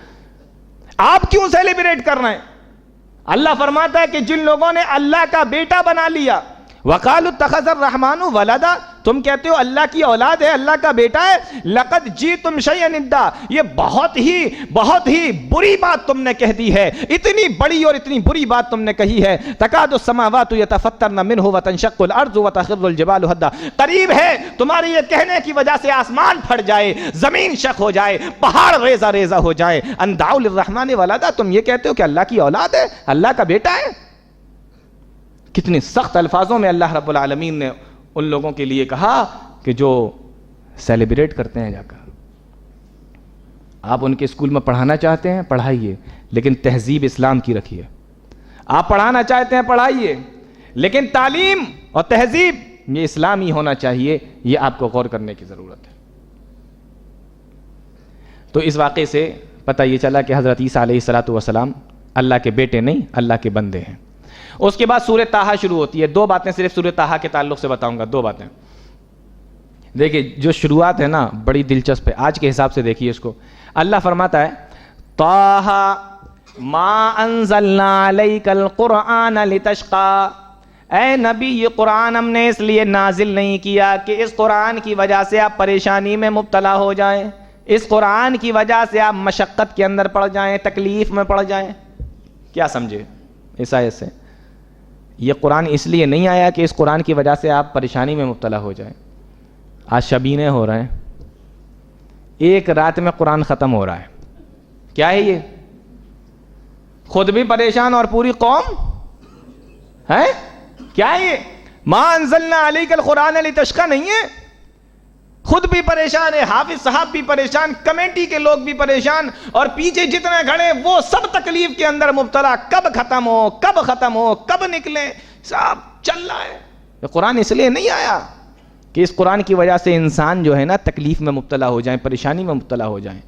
آپ کیوں سیلیبریٹ کر رہے ہیں؟ اللہ فرماتا ہے کہ جن لوگوں نے اللہ کا بیٹا بنا لیا, وقالوا اتخذ الرحمن ولدا, تم کہتے ہو اللہ کی اولاد ہے, اللہ کا بیٹا ہے. لقد جئتم شیئا ادا, یہ بہت ہی بری بات تم نے کہہ دی ہے, اتنی بڑی اور اتنی بری بات تم نے کہی ہے. تکاد السماوات یتفطرن منہ وتنشق الارض وتخر الجبال هدا, قریب ہے تمہارے یہ کہنے کی وجہ سے آسمان پھٹ جائے, زمین شق ہو جائے, پہاڑ ریزہ ریزہ ہو جائے. ان دعوا للرحمن ولدا, تم یہ کہتے ہو کہ اللہ کی اولاد ہے, اللہ کا بیٹا ہے. کتنی سخت الفاظوں میں اللہ رب العالمین نے ان لوگوں کے لیے کہا کہ جو سیلیبریٹ کرتے ہیں. جا کر آپ ان کے اسکول میں پڑھانا چاہتے ہیں, پڑھائیے, لیکن تہذیب اسلام کی رکھیے. آپ پڑھانا چاہتے ہیں, پڑھائیے, لیکن تعلیم اور تہذیب یہ اسلامی ہونا چاہیے. یہ آپ کو غور کرنے کی ضرورت ہے. تو اس واقعے سے پتہ یہ چلا کہ حضرت عیسیٰ علیہ السلام اللہ کے بیٹے نہیں, اللہ کے بندے ہیں. اس کے بعد سورہ طٰہٰ شروع ہوتی ہے. دو باتیں صرف سورہ طٰہٰ کے تعلق سے بتاؤں گا, دو باتیں. دیکھیں جو شروعات ہے نا بڑی دلچسپ ہے, آج کے حساب سے دیکھیے اس کو. اللہ فرماتا ہے طٰہٰ ما انزلنا علیک القرآن لتشقی, اے نبی یہ قرآن ہم نے اس لیے نازل نہیں کیا کہ اس قرآن کی وجہ سے آپ پریشانی میں مبتلا ہو جائیں, اس قرآن کی وجہ سے آپ مشقت کے اندر پڑ جائیں, تکلیف میں پڑ جائیں. کیا سمجھے اس آیت سے؟ یہ قرآن اس لیے نہیں آیا کہ اس قرآن کی وجہ سے آپ پریشانی میں مبتلا ہو جائیں. آج شبینے ہو رہے ہیں, ایک رات میں قرآن ختم ہو رہا ہے. کیا ہے یہ؟ خود بھی پریشان اور پوری قوم ہے. کیا ہے یہ؟ ما انزلنا علیک القرآن لتشقی نہیں ہے, خود بھی پریشان ہے, حافظ صاحب بھی پریشان, کمیٹی کے لوگ بھی پریشان, اور پیچھے جتنے کھڑے وہ سب تکلیف کے اندر مبتلا. کب ختم ہو, کب ختم ہو, کب نکلے, سب چل رہا ہے. یہ قرآن اس لیے نہیں آیا کہ اس قرآن کی وجہ سے انسان جو ہے نا تکلیف میں مبتلا ہو جائیں, پریشانی میں مبتلا ہو جائیں.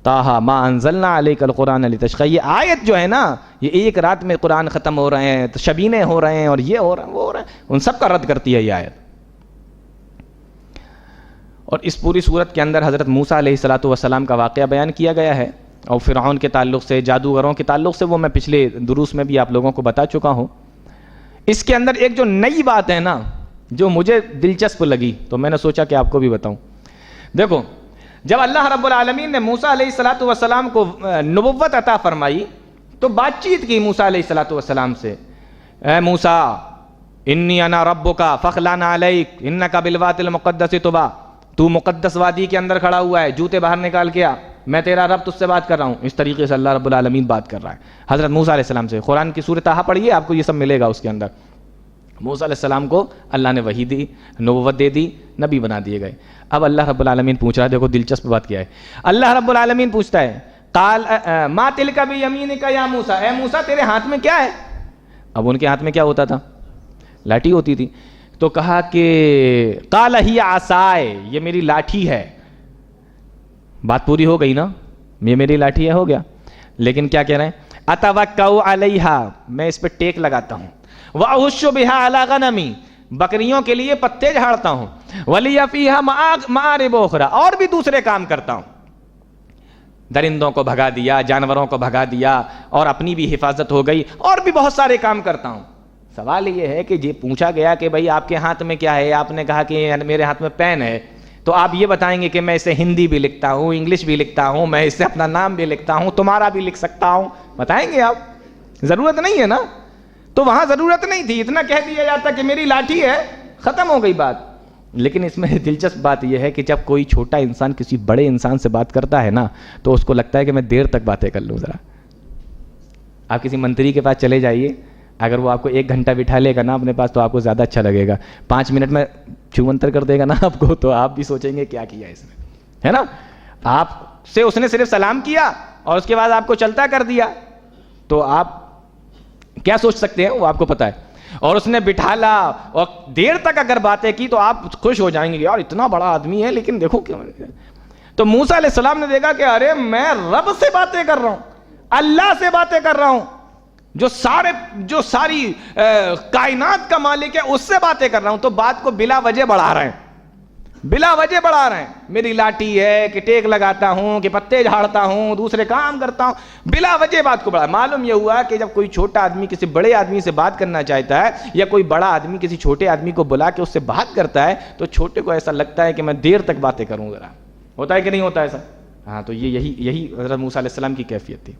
طٰہٰ ما انزلنا علیک القرآن لتشقی, یہ آیت جو ہے نا یہ ایک رات میں قرآن ختم ہو رہے ہیں, شبینے ہو رہے ہیں, اور یہ ہو رہا ہے, وہ ہو رہا ہے, ان سب کا رد کرتی ہے یہ آیت. اور اس پوری صورت کے اندر حضرت موسیٰ علیہ السلام کا واقعہ بیان کیا گیا ہے, اور فرعون کے تعلق سے, جادوگروں کے تعلق سے, وہ میں پچھلے دروس میں بھی آپ لوگوں کو بتا چکا ہوں. اس کے اندر ایک جو نئی بات ہے نا جو مجھے دلچسپ لگی تو میں نے سوچا کہ آپ کو بھی بتاؤں. دیکھو جب اللہ رب العالمین نے موسیٰ علیہ السلام کو نبوت عطا فرمائی تو بات چیت کی موسیٰ علیہ السلام سے, اے موسیٰ انی انا ربک فاخلع علیک انک بالوادی المقدس طویٰ, تو مقدس وادی کے اندر کھڑا ہوا ہے, جوتے باہر نکال کے آ, میں تیرا رب تجھ سے بات کر رہا ہوں. اس طریقے سے اللہ رب العالمین بات کر رہا ہے حضرت موسیٰ علیہ السلام سے. قرآن کی سورہ طٰہٰ پڑھیے, آپ کو یہ سب ملے گا. اس کے اندر موسیٰ علیہ السلام کو اللہ نے وحی دی, نبوت دے دی, نبی بنا دیے گئے. اب اللہ رب العالمین پوچھ رہا ہے, دیکھو دلچسپ بات کیا ہے. اللہ رب العالمین پوچھتا ہے قال ما تلک بیمینک یا موسیٰ, اے موسیٰ تیرے ہاتھ میں کیا ہے؟ اب ان کے ہاتھ میں کیا ہوتا تھا؟ لاٹھی ہوتی تھی. تو کہا کہ قال ہی عصائے, یہ میری لاٹھی ہے. بات پوری ہو گئی نا, یہ میری لاٹھی ہے, ہو گیا. لیکن کیا کہہ رہے ہیں؟ اتوکأ علیہا, میں اس پہ ٹیک لگاتا ہوں. واحش بہا علی غنمی, بکریوں کے لیے پتے جھاڑتا ہوں. ولی فیہا مآرب اخری, اور بھی دوسرے کام کرتا ہوں. درندوں کو بھگا دیا، جانوروں کو بھگا دیا، اور اپنی بھی حفاظت ہو گئی، اور بھی بہت سارے کام کرتا ہوں۔ سوال یہ ہے کہ پوچھا گیا کہ بھائی آپ کے ہاتھ میں کیا ہے؟ آپ نے کہا کہ میرے ہاتھ میں پین ہے، تو آپ یہ بتائیں گے کہ میں اسے ہندی بھی لکھتا ہوں، انگلش بھی لکھتا ہوں، میں اسے اپنا نام بھی لکھتا ہوں، تمہارا بھی لکھ سکتا ہوں، بتائیں گے آپ؟ ضرورت نہیں ہے نا، تو وہاں ضرورت نہیں تھی، اتنا کہہ دیا جاتا کہ میری لاٹھی ہے، ختم ہو گئی بات۔ لیکن اس میں دلچسپ بات یہ ہے کہ جب کوئی چھوٹا انسان کسی بڑے انسان سے بات کرتا ہے نا، تو اس کو لگتا ہے کہ میں دیر تک باتیں کر لوں۔ ذرا آپ کسی منتری کے پاس چلے جائیے، اگر وہ آپ کو 1 گھنٹہ بٹھا لے گا نا اپنے پاس، تو آپ کو زیادہ اچھا لگے گا۔ 5 منٹ میں چھومنتر کر دے گا نا آپ کو، تو آپ بھی سوچیں گے کیا کیا اس میں، ہے نا؟ آپ سے اس نے صرف سلام کیا اور اس کے بعد آپ کو چلتا کر دیا، تو آپ کیا سوچ سکتے ہیں وہ آپ کو پتہ ہے۔ اور اس نے بٹھالا اور دیر تک اگر باتیں کی تو آپ خوش ہو جائیں گے، یار اتنا بڑا آدمی ہے لیکن دیکھو کیوں۔ تو موسیٰ علیہ السلام نے دیکھا کہ ارے میں رب سے باتیں کر رہا ہوں، اللہ سے باتیں کر رہا ہوں، جو ساری کائنات کا مالک ہے، اس سے باتیں کر رہا ہوں، تو بات کو بلا وجہ بڑھا رہے ہیں، بلا وجہ بڑھا رہے ہیں۔ میری لاٹھی ہے کہ ٹیک لگاتا ہوں کہ پتے جھاڑتا ہوں، دوسرے کام کرتا ہوں، بلا وجہ بات کو بڑھا۔ معلوم یہ ہوا کہ جب کوئی چھوٹا آدمی کسی بڑے آدمی سے بات کرنا چاہتا ہے، یا کوئی بڑا آدمی کسی چھوٹے آدمی کو بلا کے اس سے بات کرتا ہے، تو چھوٹے کو ایسا لگتا ہے کہ میں دیر تک باتیں کروں۔ ذرا ہوتا ہے کہ نہیں ہوتا ایسا؟ ہاں، تو یہی حضرت موسیٰ علیہ السلام کی کیفیت تھی۔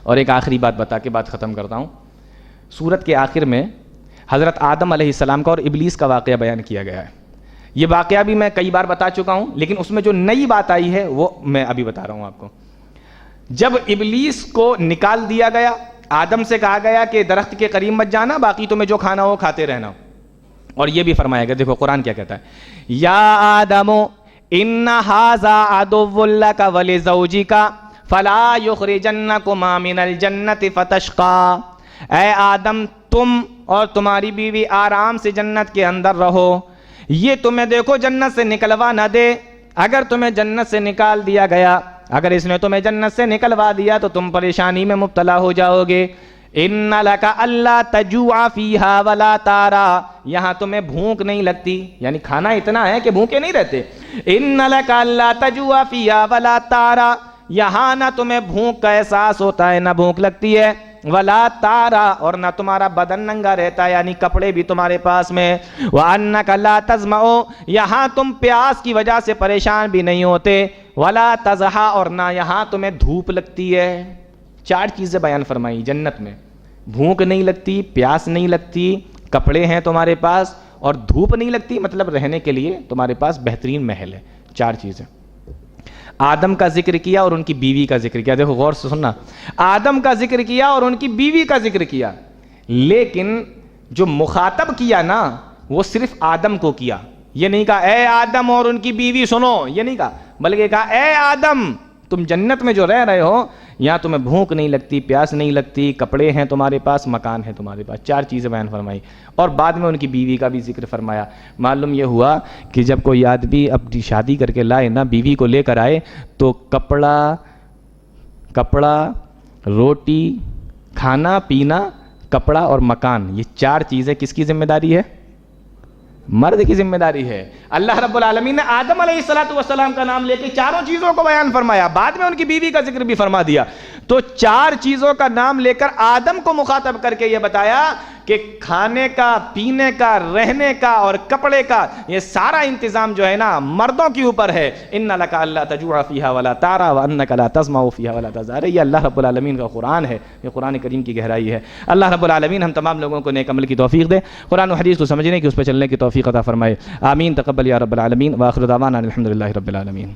اور ایک آخری بات بتا کے بات ختم کرتا ہوں۔ سورت کے آخر میں حضرت آدم علیہ السلام کا اور ابلیس کا واقعہ بیان کیا گیا ہے۔ یہ واقعہ بھی میں کئی بار بتا چکا ہوں، لیکن اس میں جو نئی بات آئی ہے وہ میں ابھی بتا رہا ہوں آپ کو۔ جب ابلیس کو نکال دیا گیا، آدم سے کہا گیا کہ درخت کے قریب مت جانا، باقی تمہیں جو کھانا ہو کھاتے رہنا، اور یہ بھی فرمایا گیا، دیکھو قرآن کیا کہتا ہے، یا آدم ان ھذا عدو لک ولزوجک فلا یخرجنکما من الجنۃ فتشقی۔ اے آدم، تم اور تمہاری بیوی آرام سے جنت کے اندر رہو، یہ تمہیں دیکھو جنت سے نکلوا نہ دے۔ اگر تمہیں جنت سے نکال دیا گیا، اگر اس نے تمہیں جنت سے نکلوا دیا تو تم پریشانی میں مبتلا ہو جاؤ گے۔ ان لک الا تجوع فیھا ولا تعری، یہاں تمہیں بھوک نہیں لگتی، یعنی کھانا اتنا ہے کہ بھوکے نہیں رہتے۔ ان لک الا تجوع فیھا ولا تعری، یہاں نہ تمہیں بھوک کا احساس ہوتا ہے نہ بھوک لگتی ہے، ولا تارا، اور نہ تمہارا بدن ننگا رہتا ہے، یعنی کپڑے بھی تمہارے پاس میں، وانک لا تظمأ، یہاں تم پیاس کی وجہ سے پریشان بھی نہیں ہوتے، ولا تضحا، اور نہ یہاں تمہیں دھوپ لگتی ہے۔ 4 چیزیں بیان فرمائی جنت میں، بھوک نہیں لگتی، پیاس نہیں لگتی، کپڑے ہیں تمہارے پاس، اور دھوپ نہیں لگتی، مطلب رہنے کے لیے تمہارے پاس بہترین محل ہے۔ 4 چیزیں۔ آدم کا ذکر کیا اور ان کی بیوی کا ذکر کیا، دیکھو غور سے سننا، آدم کا ذکر کیا اور ان کی بیوی کا ذکر کیا، لیکن جو مخاطب کیا نا وہ صرف آدم کو کیا۔ یہ نہیں کہا اے آدم اور ان کی بیوی سنو، یہ نہیں کہا، بلکہ کہا اے آدم، تم جنت میں جو رہ رہے ہو، یہاں تمہیں بھوک نہیں لگتی، پیاس نہیں لگتی، کپڑے ہیں تمہارے پاس، مکان ہے تمہارے پاس۔ 4 چیزیں بیان فرمائی، اور بعد میں ان کی بیوی کا بھی ذکر فرمایا۔ معلوم یہ ہوا کہ جب کوئی آدمی اپنی شادی کر کے لائے نا، بیوی کو لے کر آئے، تو کپڑا، روٹی، کھانا پینا، کپڑا اور مکان، یہ 4 چیزیں کس کی ذمہ داری ہے؟ مرد کی ذمہ داری ہے۔ اللہ رب العالمین نے آدم علیہ السلام کا نام لے کے 4 چیزوں کو بیان فرمایا، بعد میں ان کی بیوی کا ذکر بھی فرما دیا۔ تو 4 چیزوں کا نام لے کر آدم کو مخاطب کر کے یہ بتایا کہ کھانے کا، پینے کا، رہنے کا اور کپڑے کا یہ سارا انتظام جو ہے نا مردوں کے اوپر ہے۔ ان لک الا تجوع فیھا ولا تعری وانک لا تظمأ فیھا ولا تضحا، یہ اللہ رب العالمین کا قرآن ہے، یہ قرآن کریم کی گہرائی ہے۔ اللہ رب العالمین ہم تمام لوگوں کو نیک عمل کی توفیق دے، قرآن و حدیث کو سمجھنے کی، اس پہ چلنے کی توفیق عطا فرمائے۔ آمین، تقبل یا رب العالمین، وآخر دعوانا الحمدللہ رب العالمین۔